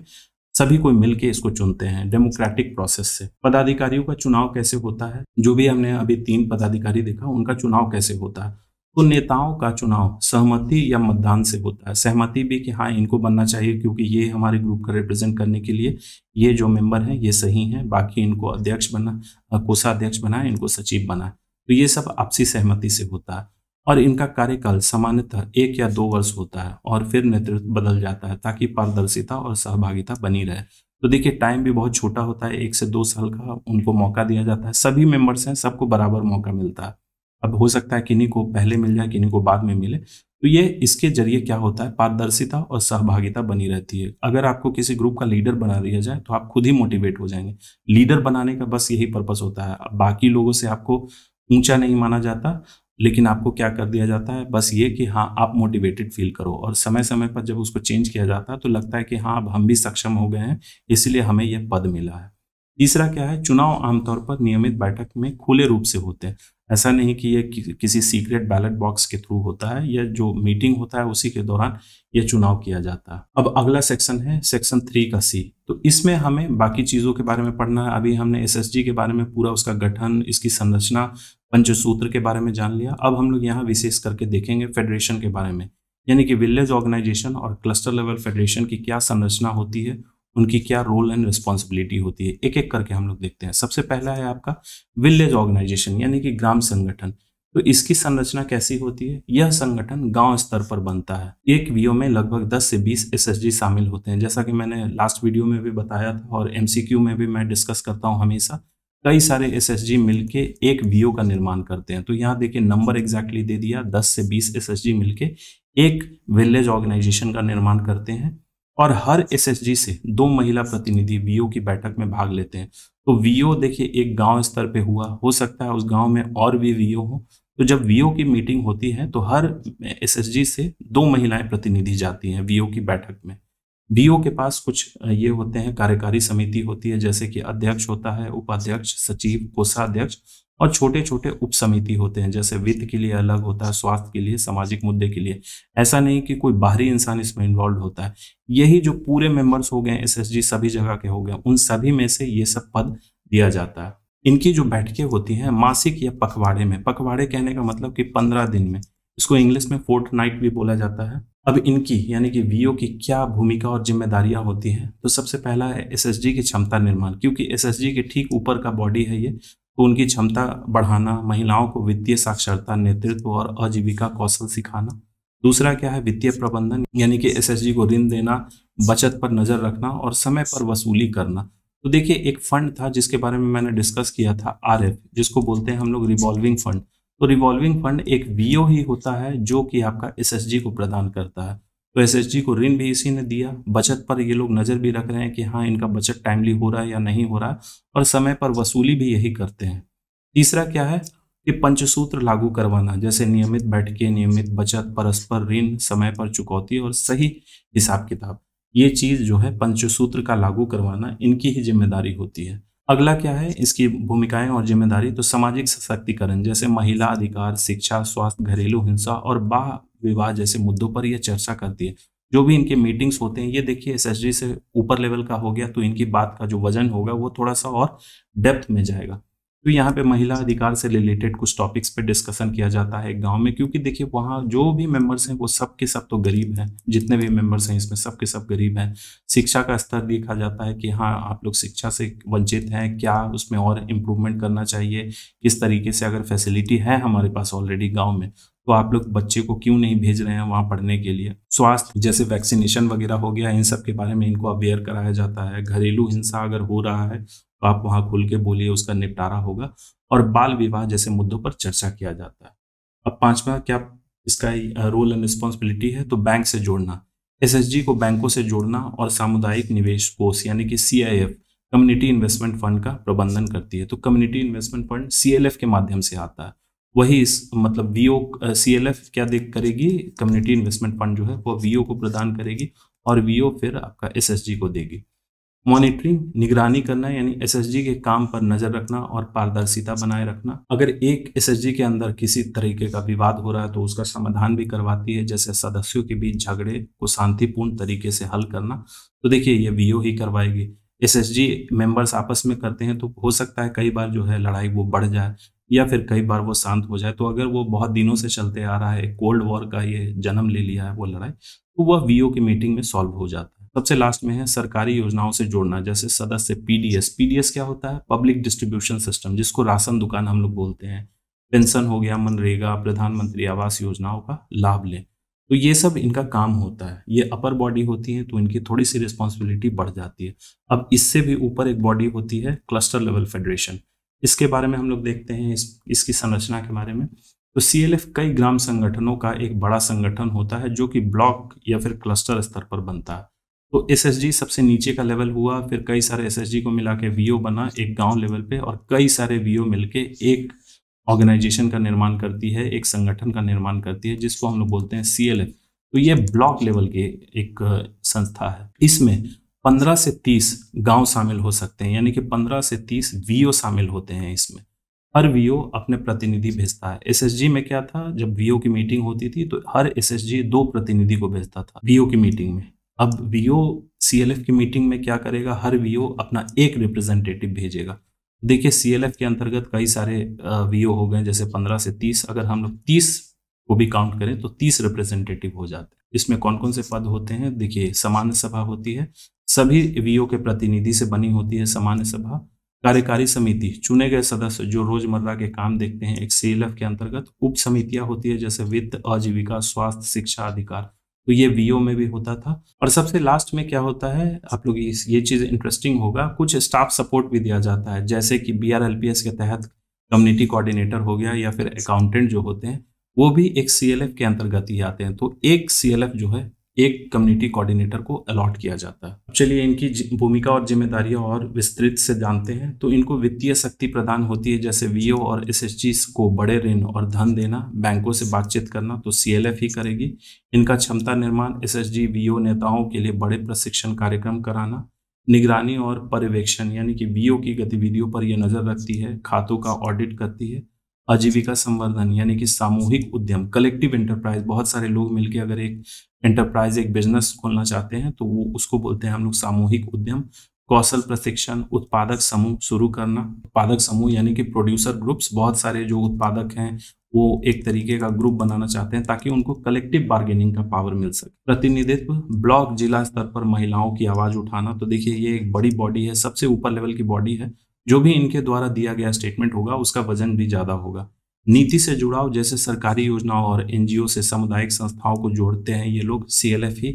सभी कोई मिलके इसको चुनते हैं डेमोक्रेटिक प्रोसेस से। पदाधिकारियों का चुनाव कैसे होता है, जो भी हमने अभी 3 पदाधिकारी देखा उनका चुनाव कैसे होता है। तो नेताओं का चुनाव सहमति या मतदान से होता है। सहमति भी कि हाँ इनको बनना चाहिए क्योंकि ये हमारे ग्रुप का रिप्रेजेंट करने के लिए ये जो मेंबर हैं ये सही हैं, बाकी इनको अध्यक्ष बना, कोषाध्यक्ष बनाए, इनको सचिव बनाए। तो ये सब आपसी सहमति से होता है और इनका कार्यकाल सामान्यतः 1 या 2 वर्ष होता है और फिर नेतृत्व बदल जाता है ताकि पारदर्शिता और सहभागिता बनी रहे। तो देखिए टाइम भी बहुत छोटा होता है, 1 से 2 साल का उनको मौका दिया जाता है। सभी मेंबर्स हैं, सबको बराबर मौका मिलता है। अब हो सकता है किन्हीं को पहले मिल जाए, किन्हीं को बाद में मिले। तो ये इसके जरिए क्या होता है, पारदर्शिता और सहभागिता बनी रहती है। अगर आपको किसी ग्रुप का लीडर बना दिया जाए तो आप खुद ही मोटिवेट हो जाएंगे। लीडर बनाने का बस यही पर्पस होता है। बाकी लोगों से आपको ऊंचा नहीं माना जाता, लेकिन आपको क्या कर दिया जाता है, बस ये कि हाँ आप मोटिवेटेड फील करो। और समय समय पर जब उसको चेंज किया जाता है तो लगता है कि हाँ अब हम भी सक्षम हो गए हैं, इसलिए हमें यह पद मिला है। तीसरा क्या है, चुनाव आमतौर पर नियमित बैठक में खुले रूप से होते हैं। ऐसा नहीं कि ये किसी सीक्रेट बैलेट बॉक्स के थ्रू होता है, यह जो मीटिंग होता है उसी के दौरान यह चुनाव किया जाता है। अब अगला सेक्शन है सेक्शन 3 का सी। तो इसमें हमें बाकी चीजों के बारे में पढ़ना है। अभी हमने एसएसजी के बारे में पूरा उसका गठन, इसकी संरचना, पंचसूत्र के बारे में जान लिया। अब हम लोग यहाँ विशेष करके देखेंगे फेडरेशन के बारे में, यानी कि विलेज ऑर्गेनाइजेशन और क्लस्टर लेवल फेडरेशन की क्या संरचना होती है, उनकी क्या रोल एंड रिस्पॉन्सिबिलिटी होती है। एक एक करके हम लोग देखते हैं। सबसे पहला है आपका विलेज ऑर्गेनाइजेशन यानी कि ग्राम संगठन। तो इसकी संरचना कैसी होती है? यह संगठन गांव स्तर पर बनता है। एक वीओ में लगभग 10 से 20 एसएसजी शामिल होते हैं। जैसा कि मैंने लास्ट वीडियो में भी बताया था और एमसीक्यू में भी मैं डिस्कस करता हूं हमेशा, कई सारे एसएसजी मिलके एक वीओ का निर्माण करते हैं। तो यहाँ देखिए नंबर एग्जैक्टली दे दिया, 10 से 20 एसएसजी मिलके एक विलेज ऑर्गेनाइजेशन का निर्माण करते हैं और हर एसएसजी से 2 महिला प्रतिनिधि वीओ की बैठक में भाग लेते हैं। तो वीओ देखिए एक गांव स्तर पे हुआ, हो सकता है उस गांव में और भी वीओ हो। तो जब वीओ की मीटिंग होती है तो हर एसएसजी से 2 महिलाएं प्रतिनिधि जाती हैं वीओ की बैठक में। वीओ के पास कुछ ये होते हैं, कार्यकारी समिति होती है, जैसे कि अध्यक्ष होता है, उपाध्यक्ष, सचिव, कोषाध्यक्ष और छोटे छोटे उप समिति होते हैं, जैसे वित्त के लिए अलग होता है, स्वास्थ्य के लिए, सामाजिक मुद्दे के लिए। ऐसा नहीं कि कोई बाहरी इंसान इसमें इन्वॉल्व होता है। यही जो पूरे मेंबर्स हो गए एसएसजी सभी जगह के हो गए, उन सभी में से ये सब पद दिया जाता है। इनकी जो बैठकें होती हैं मासिक या पखवाड़े में, पखवाड़े कहने का मतलब कि 15 दिन में, इसको इंग्लिश में फोर्टनाइट भी बोला जाता है। अब इनकी यानी कि वीओ की क्या भूमिका और जिम्मेदारियां होती हैं? तो सबसे पहला है एसएसजी की क्षमता निर्माण, क्योंकि एसएसजी के ठीक ऊपर का बॉडी है ये, तो उनकी क्षमता बढ़ाना, महिलाओं को वित्तीय साक्षरता, नेतृत्व और आजीविका कौशल सिखाना। दूसरा क्या है? वित्तीय प्रबंधन, यानी कि एसएसजी को ऋण देना, बचत पर नजर रखना और समय पर वसूली करना। तो देखिए एक फंड था जिसके बारे में मैंने डिस्कस किया था, आरएफ, जिसको बोलते हैं हम लोग रिवॉल्विंग फंड। तो रिवॉल्विंग फंड एक वीओ ही होता है जो कि आपका एसएसजी को प्रदान करता है। तो एसएसजी को ऋण भी इसी ने दिया, बचत पर ये लोग नजर भी रख रहे हैं कि हाँ इनका बचत टाइमली हो रहा है या नहीं हो रहा है, और समय पर वसूली भी यही करते हैं। तीसरा क्या है कि पंचसूत्र लागू करवाना, जैसे नियमित बैठकें, नियमित बचत, परस्पर ऋण, समय पर चुकौती और सही हिसाब किताब। ये चीज जो है पंचसूत्र का लागू करवाना इनकी ही जिम्मेदारी होती है। अगला क्या है इसकी भूमिकाएं और जिम्मेदारी? तो सामाजिक सशक्तिकरण, जैसे महिला अधिकार, शिक्षा, स्वास्थ्य, घरेलू हिंसा और बाह विवाह जैसे मुद्दों पर यह चर्चा करती है। जो भी इनके मीटिंग्स होते हैं, ये देखिए एसएसजी से ऊपर लेवल का हो गया, तो इनकी बात का जो वजन होगा वो थोड़ा सा और डेप्थ में जाएगा। तो यहाँ पे महिला अधिकार से रिलेटेड कुछ टॉपिक्स पे डिस्कशन किया जाता है गांव में, क्योंकि देखिए वहाँ जो भी मेंबर्स हैं वो सब के सब तो गरीब हैं, जितने भी मेंबर्स हैं इसमें सब के सब गरीब हैं। शिक्षा का स्तर देखा जाता है कि हाँ आप लोग शिक्षा से वंचित हैं, क्या उसमें और इम्प्रूवमेंट करना चाहिए, किस तरीके से, अगर फैसिलिटी है हमारे पास ऑलरेडी गाँव में तो आप लोग बच्चे को क्यों नहीं भेज रहे हैं वहाँ पढ़ने के लिए। स्वास्थ्य जैसे वैक्सीनेशन वगैरह हो गया, इन सब के बारे में इनको अवेयर कराया जाता है। घरेलू हिंसा अगर हो रहा है तो आप वहाँ खुल के बोलिए, उसका निपटारा होगा। और बाल विवाह जैसे मुद्दों पर चर्चा किया जाता है। अब पांचवा क्या इसका रोल एंड रिस्पॉन्सिबिलिटी है? तो बैंक से जोड़ना, एसएसजी को बैंकों से जोड़ना और सामुदायिक निवेश कोष यानी कि सीआईएफ, कम्युनिटी इन्वेस्टमेंट फंड का प्रबंधन करती है। तो कम्युनिटी इन्वेस्टमेंट फंड सीएलएफ के माध्यम से आता है, वही इस मतलब वीओ सीएलएफ क्या देख करेगी, कम्युनिटी इन्वेस्टमेंट फंड जो है वो वीओ को प्रदान करेगी और वीओ फिर आपका एसएसजी को देगी। मॉनिटरिंग, निगरानी करना, यानी एसएसजी के काम पर नजर रखना और पारदर्शिता बनाए रखना। अगर एक एसएसजी के अंदर किसी तरीके का विवाद हो रहा है तो उसका समाधान भी करवाती है, जैसे सदस्यों के बीच झगड़े को शांतिपूर्ण तरीके से हल करना, तो देखिए ये वीओ ही करवाएगी। एसएसजी मेंबर्स आपस में करते हैं तो हो सकता है कई बार जो है लड़ाई वो बढ़ जाए या फिर कई बार वो शांत हो जाए। तो अगर वो बहुत दिनों से चलते आ रहा है, कोल्ड वॉर का ये जन्म ले लिया है वो लड़ाई, तो वह वीओ की मीटिंग में सॉल्व हो जाता है। सबसे लास्ट में है सरकारी योजनाओं से जोड़ना, जैसे सदस्य पीडीएस। पीडीएस क्या होता है? पब्लिक डिस्ट्रीब्यूशन सिस्टम, जिसको राशन दुकान हम लोग बोलते हैं। पेंशन हो गया, मनरेगा, प्रधानमंत्री आवास योजनाओं का लाभ लें। तो ये सब इनका काम होता है। ये अपर बॉडी होती है तो इनकी थोड़ी सी रिस्पॉन्सिबिलिटी बढ़ जाती है। अब इससे भी ऊपर एक बॉडी होती है क्लस्टर लेवल फेडरेशन। इसके बारे में हम लोग देखते हैं इसकी संरचना के बारे में। तो सीएलएफ कई ग्राम संगठनों का एक बड़ा संगठन होता है जो कि ब्लॉक या फिर क्लस्टर स्तर पर बनता है। तो एसएसजी सबसे नीचे का लेवल हुआ, फिर कई सारे एसएसजी को मिला के वीओ बना एक गांव लेवल पे, और कई सारे वीओ मिलके एक ऑर्गेनाइजेशन का निर्माण करती है, एक संगठन का निर्माण करती है, जिसको हम लोग बोलते हैं सीएलएफ। तो ये ब्लॉक लेवल के एक संस्था है। इसमें 15 से 30 गांव शामिल हो सकते हैं, यानी कि 15 से 30 वीओ शामिल होते हैं इसमें। हर वीओ अपने प्रतिनिधि भेजता है। एसएसजी में क्या था, जब वीओ की मीटिंग होती थी तो हर एसएसजी 2 प्रतिनिधि को भेजता था वीओ की मीटिंग में। अब वीओ सीएलएफ की मीटिंग में क्या करेगा, हर वीओ अपना एक रिप्रेजेंटेटिव भेजेगा। देखिए सीएलएफ के अंतर्गत कई सारे वीओ हो गए, जैसे 15 से 30, अगर हम लोग 30 को भी काउंट करें तो 30 रिप्रेजेंटेटिव हो जाते हैं। इसमें कौन कौन से पद होते हैं? देखिए सामान्य सभा होती है, सभी वीओ के प्रतिनिधि से बनी होती है सामान्य सभा। कार्यकारी समिति, चुने गए सदस्य जो रोजमर्रा के काम देखते हैं एक सीएलएफ के अंतर्गत। उप समितियां होती है जैसे वित्त, आजीविका, स्वास्थ्य, शिक्षा, अधिकार, तो ये वीओ में भी होता था। और सबसे लास्ट में क्या होता है, आप लोग ये चीज इंटरेस्टिंग होगा, कुछ स्टाफ सपोर्ट भी दिया जाता है, जैसे कि बीआरएलपीएस के तहत कम्युनिटी कोऑर्डिनेटर हो गया, या फिर अकाउंटेंट जो होते हैं वो भी एक सीएलएफ के अंतर्गत ही आते हैं। तो एक सीएलएफ जो है एक कम्युनिटी कोऑर्डिनेटर को अलॉट किया जाता है। चलिए इनकी भूमिका और जिम्मेदारियां और विस्तृत से जानते हैं। तो इनको वित्तीय शक्ति प्रदान होती है, जैसे वीओ और एसएसजी को बड़े ऋण और धन देना, बैंकों से बातचीत करना तो सीएलएफ ही करेगी। इनका क्षमता निर्माण, एसएसजी वीओ नेताओं के लिए बड़े प्रशिक्षण कार्यक्रम कराना, निगरानी और पर्यवेक्षण यानी कि वीओ की गतिविधियों पर यह नजर रखती है, खातों का ऑडिट करती है। आजीविका संवर्धन यानी कि सामूहिक उद्यम, कलेक्टिव एंटरप्राइज, बहुत सारे लोग मिलकर अगर एक एंटरप्राइज, एक बिजनेस खोलना चाहते हैं तो वो उसको बोलते हैं हम लोग सामूहिक उद्यम। कौशल प्रशिक्षण, उत्पादक समूह शुरू करना, उत्पादक समूह यानी कि प्रोड्यूसर ग्रुप्स, बहुत सारे जो उत्पादक हैं वो एक तरीके का ग्रुप बनाना चाहते हैं ताकि उनको कलेक्टिव बार्गेनिंग का पावर मिल सके। प्रतिनिधित्व, ब्लॉक जिला स्तर पर महिलाओं की आवाज उठाना, तो देखिए ये एक बड़ी बॉडी है, सबसे ऊपर लेवल की बॉडी है, जो भी इनके द्वारा दिया गया स्टेटमेंट होगा उसका वजन भी ज्यादा होगा। नीति से जुड़ाव, जैसे सरकारी योजनाओं और एनजीओ से सामुदायिक संस्थाओं को जोड़ते हैं ये लोग, सीएलएफ ही।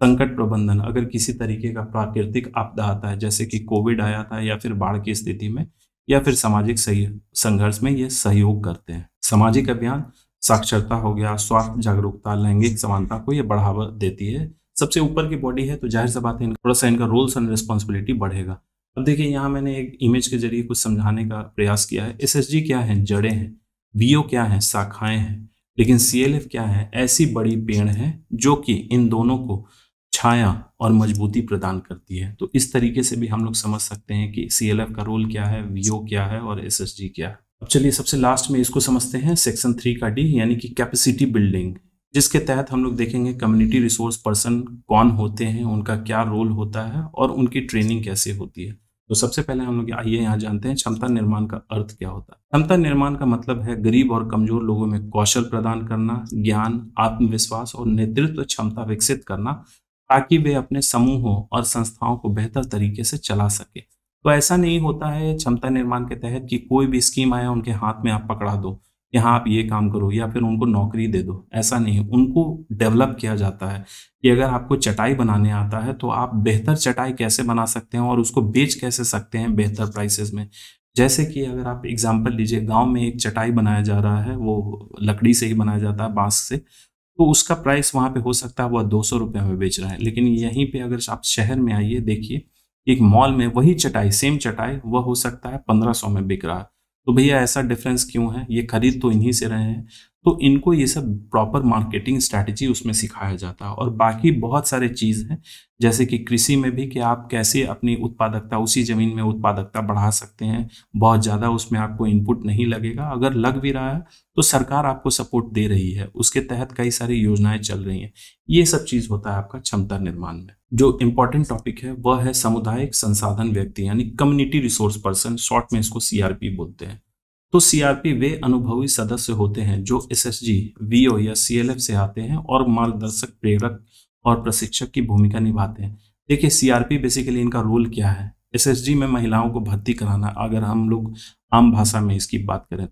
संकट प्रबंधन, अगर किसी तरीके का प्राकृतिक आपदा आता है जैसे कि कोविड आया था या फिर बाढ़ की स्थिति में या फिर सामाजिक संघर्ष में, ये सहयोग करते हैं। सामाजिक अभियान, साक्षरता हो गया, स्वास्थ्य जागरूकता, लैंगिक समानता को ये बढ़ावा देती है। सबसे ऊपर की बॉडी है तो जाहिर सी बात है थोड़ा सा इनका रोल्स एंड रिस्पॉन्सिबिलिटी बढ़ेगा। अब देखिए यहाँ मैंने एक इमेज के जरिए कुछ समझाने का प्रयास किया है। एसएसजी क्या है, जड़ें हैं। वीओ क्या है, शाखाएं हैं। लेकिन सीएलएफ क्या है, ऐसी बड़ी पेड़ है जो कि इन दोनों को छाया और मजबूती प्रदान करती है। तो इस तरीके से भी हम लोग समझ सकते हैं कि सीएलएफ का रोल क्या है, वीओ क्या है और एसएसजी क्या है। अब चलिए सबसे लास्ट में इसको समझते हैं, सेक्शन 3 का डी यानी कि कैपेसिटी बिल्डिंग, जिसके तहत हम लोग देखेंगे कम्युनिटी रिसोर्स पर्सन कौन होते हैं, उनका क्या रोल होता है और उनकी ट्रेनिंग कैसे होती है। तो सबसे पहले हम लोग आइए यहाँ जानते हैं क्षमता निर्माण का अर्थ क्या होता है। क्षमता निर्माण का मतलब है गरीब और कमजोर लोगों में कौशल प्रदान करना, ज्ञान, आत्मविश्वास और नेतृत्व क्षमता विकसित करना, ताकि वे अपने समूहों और संस्थाओं को बेहतर तरीके से चला सके। तो ऐसा नहीं होता है क्षमता निर्माण के तहत कि कोई भी स्कीम आया उनके हाथ में आप पकड़ा दो, यहाँ आप ये काम करो या फिर उनको नौकरी दे दो, ऐसा नहीं। उनको डेवलप किया जाता है कि अगर आपको चटाई बनाने आता है तो आप बेहतर चटाई कैसे बना सकते हैं और उसको बेच कैसे सकते हैं बेहतर प्राइसेस में। जैसे कि अगर आप एग्जांपल लीजिए, गांव में एक चटाई बनाया जा रहा है, वो लकड़ी से ही बनाया जाता है, बांस से, तो उसका प्राइस वहां पे हो सकता है वह 200 रुपये में बेच रहा है। लेकिन यहीं पे अगर आप शहर में आइए, देखिए एक मॉल में वही चटाई, सेम चटाई, वह हो सकता है 1500 में बिक रहा है। तो भैया ऐसा डिफरेंस क्यों है, ये खरीद तो इन्हीं से रहे हैं। तो इनको ये सब प्रॉपर मार्केटिंग स्ट्रैटेजी उसमें सिखाया जाता है। और बाकी बहुत सारे चीज़ हैं, जैसे कि कृषि में भी कि आप कैसे अपनी उत्पादकता, उसी ज़मीन में उत्पादकता बढ़ा सकते हैं। बहुत ज़्यादा उसमें आपको इनपुट नहीं लगेगा, अगर लग भी रहा है तो सरकार आपको सपोर्ट दे रही है, उसके तहत कई सारी योजनाएं चल रही हैं। ये सब चीज़ होता है आपका क्षमता निर्माण में। जो इम्पोर्टेंट टॉपिक है वह है सामुदायिक संसाधन व्यक्ति यानी कम्युनिटी रिसोर्स पर्सन, शॉर्ट में इसको सीआरपी बोलते हैं। तो सीआरपी वे अनुभवी सदस्य होते हैं जो एसएसजी, वीओ या सीएलएफ से आते हैं और मार्गदर्शक, प्रेरक और प्रशिक्षक की भूमिका निभाते हैं। देखिए सीआरपी बेसिकली इनका रोल क्या है, एसएसजी में महिलाओं को भर्ती कराना, अगर हम लोग आम भाषा में इसकी बात करें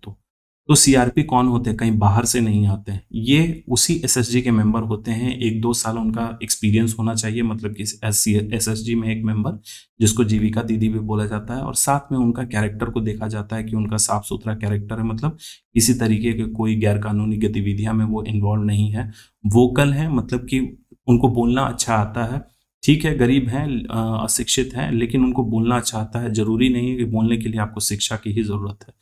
तो सीआरपी कौन होते हैं, कहीं बाहर से नहीं आते हैं, ये उसी एसएसजी के मेंबर होते हैं। 1-2 साल उनका एक्सपीरियंस होना चाहिए, मतलब कि एसएसजी में एक मेंबर जिसको जीविका दीदी भी बोला जाता है, और साथ में उनका कैरेक्टर को देखा जाता है कि उनका साफ सुथरा कैरेक्टर है, मतलब किसी तरीके के कोई गैरकानूनी गतिविधियां में वो इन्वॉल्व नहीं है। वोकल है, मतलब कि उनको बोलना अच्छा आता है। ठीक है, गरीब हैं, अशिक्षित हैं, लेकिन उनको बोलना अच्छा आता है। जरूरी नहीं है कि बोलने के लिए आपको शिक्षा की ही जरूरत है।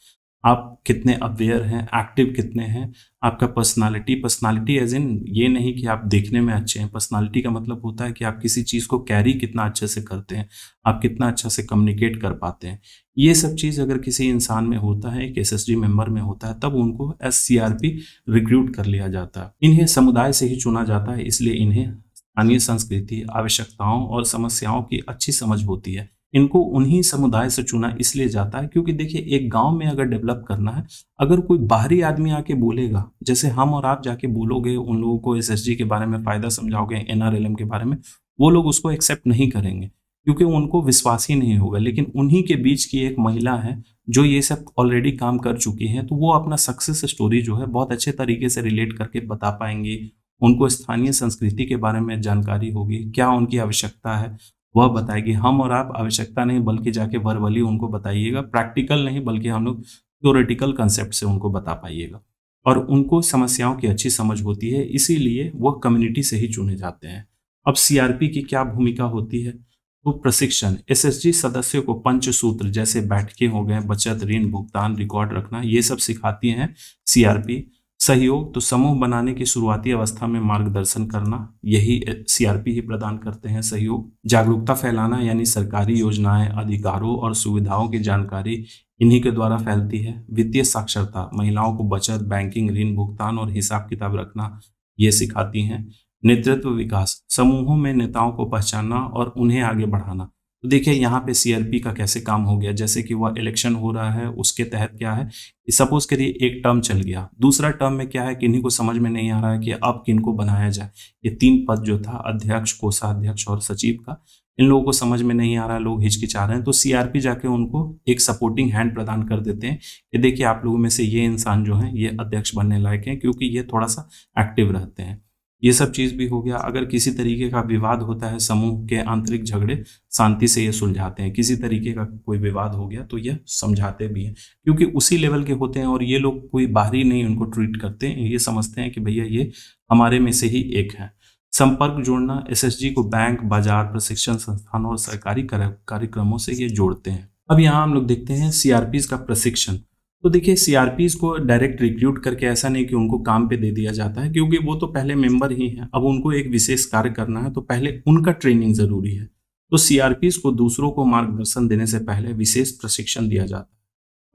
आप कितने अवेयर हैं, एक्टिव कितने हैं, आपका पर्सनालिटी एज इन ये नहीं कि आप देखने में अच्छे हैं। पर्सनालिटी का मतलब होता है कि आप किसी चीज़ को कैरी कितना अच्छे से करते हैं, आप कितना अच्छा से कम्युनिकेट कर पाते हैं। ये सब चीज़ अगर किसी इंसान में होता है, एक एसएसजी मेंबर में होता है, तब उनको एससीआरपी रिक्रूट कर लिया जाता है। इन्हें समुदाय से ही चुना जाता है, इसलिए इन्हें स्थानीय संस्कृति, आवश्यकताओं और समस्याओं की अच्छी समझ होती है। इनको उन्हीं समुदाय से चुना इसलिए जाता है क्योंकि देखिए एक गांव में अगर डेवलप करना है, अगर कोई बाहरी आदमी आके बोलेगा, जैसे हम और आप जाके बोलोगे उन लोगों को एसएसजी के बारे में, फायदा समझाओगे, एनआरएलएम के बारे में, वो लोग उसको एक्सेप्ट नहीं करेंगे क्योंकि उनको विश्वास ही नहीं होगा। लेकिन उन्हीं के बीच की एक महिला है जो ये सब ऑलरेडी काम कर चुकी हैं, तो वो अपना सक्सेस स्टोरी जो है बहुत अच्छे तरीके से रिलेट करके बता पाएंगी। उनको स्थानीय संस्कृति के बारे में जानकारी होगी, क्या उनकी आवश्यकता है वह बताएगी। हम और आप आवश्यकता नहीं बल्कि जाके वर्बली उनको बताइएगा, प्रैक्टिकल नहीं बल्कि हम लोग थ्योरेटिकल कंसेप्ट से उनको बता पाइएगा। और उनको समस्याओं की अच्छी समझ होती है, इसीलिए वह कम्युनिटी से ही चुने जाते हैं। अब सीआरपी की क्या भूमिका होती है? तो प्रशिक्षण, एसएसजी सदस्यों को पंचसूत्र जैसे बैठकें हो गए, बचत, ऋण भुगतान, रिकॉर्ड रखना, ये सब सिखाती हैं सीआरपी। सहयोग, तो समूह बनाने की शुरुआती अवस्था में मार्गदर्शन करना, यही सीआरपी ही प्रदान करते हैं सहयोग। जागरूकता फैलाना, यानी सरकारी योजनाएं, अधिकारों और सुविधाओं की जानकारी इन्हीं के द्वारा फैलती है। वित्तीय साक्षरता, महिलाओं को बचत, बैंकिंग, ऋण भुगतान और हिसाब किताब रखना, ये सिखाती हैं। नेतृत्व विकास, समूहों में नेताओं को पहचानना और उन्हें आगे बढ़ाना। तो देखिए यहाँ पे सीआरपी का कैसे काम हो गया, जैसे कि वह इलेक्शन हो रहा है, उसके तहत क्या है, सपोज करिए एक टर्म चल गया, दूसरा टर्म में क्या है, किन्हीं को समझ में नहीं आ रहा है कि अब किनको बनाया जाए। ये 3 पद जो था, अध्यक्ष, कोषाध्यक्ष और सचिव का, इन लोगों को समझ में नहीं आ रहा है, लोग हिचकिचा रहे हैं, तो सीआरपी जाके उनको एक सपोर्टिंग हैंड प्रदान कर देते हैं कि देखिए आप लोगों में से ये इंसान जो है ये अध्यक्ष बनने लायक हैं, क्योंकि ये थोड़ा सा एक्टिव रहते हैं। ये सब चीज़ भी हो गया। अगर किसी तरीके का विवाद होता है, समूह के आंतरिक झगड़े शांति से ये सुलझाते हैं। किसी तरीके का कोई विवाद हो गया तो ये समझाते भी हैं, क्योंकि उसी लेवल के होते हैं और ये लोग कोई बाहरी नहीं उनको ट्रीट करते हैं, ये समझते हैं कि भैया ये हमारे में से ही एक है। संपर्क जोड़ना, एसएसजी को बैंक, बाजार, प्रशिक्षण संस्थान और सरकारी कार्यक्रमों से ये जोड़ते हैं। अब यहाँ हम लोग देखते हैं सीआरपीज का प्रशिक्षण। तो देखिए सीआरपीज को डायरेक्ट रिक्रूट करके ऐसा नहीं कि उनको काम पे दे दिया जाता है, क्योंकि वो तो पहले मेंबर ही हैं। अब उनको एक विशेष कार्य करना है तो पहले उनका ट्रेनिंग जरूरी है। तो सीआरपीज को दूसरों को मार्गदर्शन देने से पहले विशेष प्रशिक्षण दिया जाता है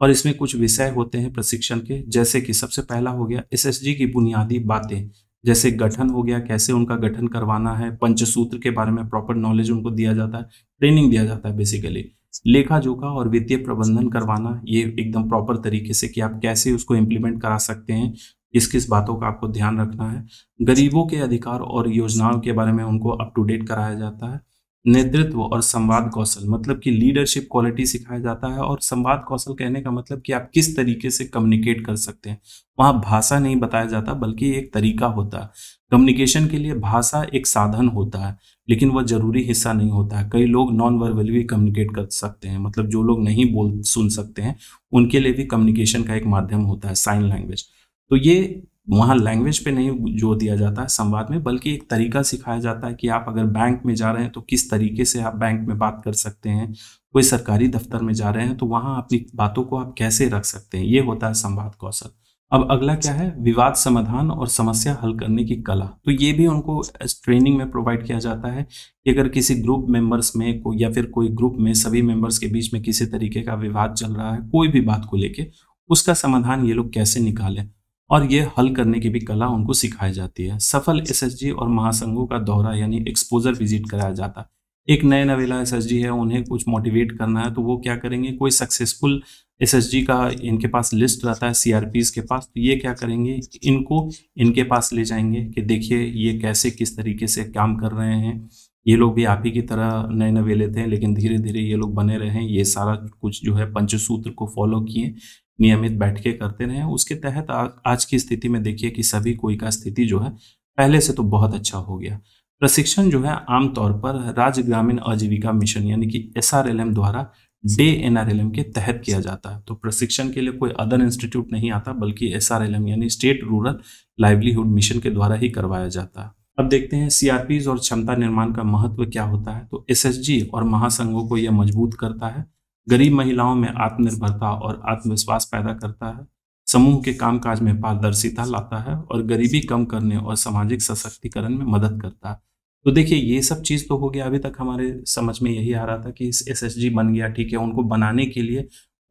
और इसमें कुछ विषय होते हैं प्रशिक्षण के, जैसे कि सबसे पहला हो गया एसएसजी की बुनियादी बातें, जैसे गठन हो गया, कैसे उनका गठन करवाना है, पंचसूत्र के बारे में प्रॉपर नॉलेज उनको दिया जाता है, ट्रेनिंग दिया जाता है बेसिकली। लेखा जोखा और वित्तीय प्रबंधन करवाना, ये एकदम प्रॉपर तरीके से कि आप कैसे उसको इम्प्लीमेंट करा सकते हैं, किस किस बातों का आपको ध्यान रखना है। गरीबों के अधिकार और योजनाओं के बारे में उनको अप टू डेट कराया जाता है। नेतृत्व और संवाद कौशल, मतलब कि लीडरशिप क्वालिटी सिखाया जाता है। और संवाद कौशल कहने का मतलब कि आप किस तरीके से कम्युनिकेट कर सकते हैं। वहाँ भाषा नहीं बताया जाता बल्कि एक तरीका होता है। कम्युनिकेशन के लिए भाषा एक साधन होता है, लेकिन वह जरूरी हिस्सा नहीं होता है। कई लोग नॉन वर्बली भी कम्युनिकेट कर सकते हैं, मतलब जो लोग नहीं बोल सुन सकते हैं उनके लिए भी कम्युनिकेशन का एक माध्यम होता है साइन लैंग्वेज। तो ये वहाँ लैंग्वेज पे नहीं जोर दिया जाता है संवाद में, बल्कि एक तरीका सिखाया जाता है कि आप अगर बैंक में जा रहे हैं तो किस तरीके से आप बैंक में बात कर सकते हैं, कोई सरकारी दफ्तर में जा रहे हैं तो वहाँ अपनी बातों को आप कैसे रख सकते हैं, ये होता है संवाद कौशल। अब अगला क्या है, विवाद समाधान और समस्या हल करने की कला। तो ये भी उनको ट्रेनिंग में प्रोवाइड किया जाता है कि अगर किसी ग्रुप मेंबर्स में या फिर कोई ग्रुप में सभी मेंबर्स के बीच में किसी तरीके का विवाद चल रहा है कोई भी बात को लेके, उसका समाधान ये लोग कैसे निकालें और ये हल करने की भी कला उनको सिखाई जाती है। सफल एसएसजी और महासंघों का दौरा यानी एक्सपोजर विजिट कराया जाता है। एक नए नवेला एसएसजी है, उन्हें कुछ मोटिवेट करना है तो वो क्या करेंगे, कोई सक्सेसफुल एसएसजी का इनके पास लिस्ट रहता है सीआरपीज के पास, तो ये क्या करेंगे, इनको इनके पास ले जाएंगे कि देखिए ये कैसे किस तरीके से काम कर रहे हैं। ये लोग भी आप ही की तरह नए नवेले थे, लेकिन धीरे धीरे ये लोग बने रहे, ये सारा कुछ जो है पंचसूत्र को फॉलो किए, नियमित बैठकें करते रहे। उसके तहत आज की स्थिति में देखिए कि सभी कोई का स्थिति जो है पहले से तो बहुत अच्छा हो गया। प्रशिक्षण जो है आमतौर पर राज्य ग्रामीण आजीविका मिशन यानी कि एसआरएलएम द्वारा डे एनआरएलएम के तहत किया जाता है। तो प्रशिक्षण के लिए कोई अदर इंस्टीट्यूट नहीं आता, बल्कि एसआरएलएम यानी स्टेट रूरल लाइवलीहुड मिशन के द्वारा ही करवाया जाता है। अब देखते हैं सीआरपीज और क्षमता निर्माण का महत्व क्या होता है। तो एसएसजी और महासंघों को यह मजबूत करता है, गरीब महिलाओं में आत्मनिर्भरता और आत्मविश्वास पैदा करता है, समूह के कामकाज में पारदर्शिता लाता है और गरीबी कम करने और सामाजिक सशक्तिकरण में मदद करता है। तो देखिए ये सब चीज़ तो हो गया, अभी तक हमारे समझ में यही आ रहा था कि इस एसएसजी बन गया, ठीक है। उनको बनाने के लिए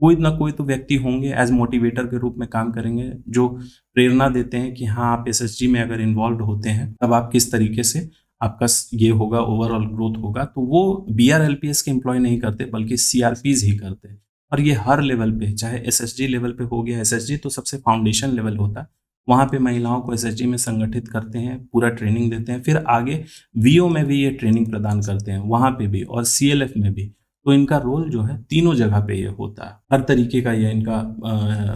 कोई ना कोई तो व्यक्ति होंगे एज मोटिवेटर के रूप में काम करेंगे, जो प्रेरणा देते हैं कि हाँ आप एसएसजी में अगर इन्वॉल्व होते हैं तब आप किस तरीके से आपका ये होगा, ओवरऑल ग्रोथ होगा। तो वो बीआरएलपीएस के एम्प्लॉय नहीं करते बल्कि सीआरपीज ही करते हैं। और ये हर लेवल पे, चाहे एसएसजी लेवल पे हो गया, एसएसजी तो सबसे फाउंडेशन लेवल होता है, वहाँ पे महिलाओं को एसएचजी में संगठित करते हैं, पूरा ट्रेनिंग देते हैं, फिर आगे वीओ में भी ये ट्रेनिंग प्रदान करते हैं, वहाँ पे भी, और सीएलएफ में भी। तो इनका रोल जो है तीनों जगह पे ये होता है, हर तरीके का ये इनका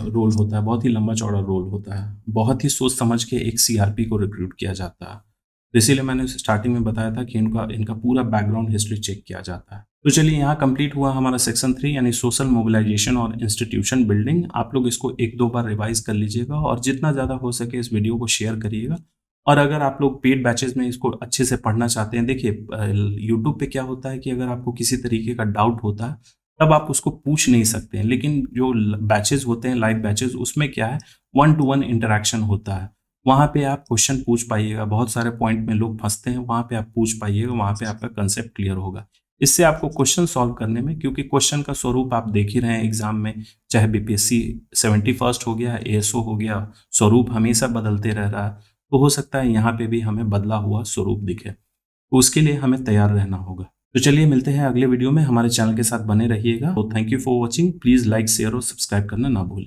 रोल होता है, बहुत ही लंबा चौड़ा रोल होता है, बहुत ही सोच समझ के एक सीआरपी को रिक्रूट किया जाता है। तो इसीलिए मैंने स्टार्टिंग में बताया था कि इनका पूरा बैकग्राउंड हिस्ट्री चेक किया जाता है। तो चलिए, यहाँ कंप्लीट हुआ हमारा सेक्शन 3 यानी सोशल मोबिलाइजेशन और इंस्टीट्यूशन बिल्डिंग। आप लोग इसको 1-2 बार रिवाइज कर लीजिएगा और जितना ज़्यादा हो सके इस वीडियो को शेयर करिएगा। और अगर आप लोग पेड बैचेज में इसको अच्छे से पढ़ना चाहते हैं, देखिए यूट्यूब पे क्या होता है कि अगर आपको किसी तरीके का डाउट होता है तब आप उसको पूछ नहीं सकते हैं, लेकिन जो बैचेज होते हैं, लाइव बैचेज, उसमें क्या है, 1-to-1 इंटरेक्शन होता है। वहाँ पे आप क्वेश्चन पूछ पाइएगा, बहुत सारे पॉइंट में लोग फंसते हैं, वहाँ पे आप पूछ पाइएगा, वहाँ पे आपका कंसेप्ट क्लियर होगा। इससे आपको क्वेश्चन सॉल्व करने में, क्योंकि क्वेश्चन का स्वरूप आप देख ही रहे हैं एग्जाम में, चाहे बीपीएससी 71st हो गया, एएसओ हो गया, स्वरूप हमेशा बदलते रह रहा है। तो हो सकता है यहाँ पे भी हमें बदला हुआ स्वरूप दिखे, तो उसके लिए हमें तैयार रहना होगा। तो चलिए, मिलते हैं अगले वीडियो में। हमारे चैनल के साथ बने रहिएगा। तो thank you for watching. Please like, share और सब्सक्राइब करना ना भूलें।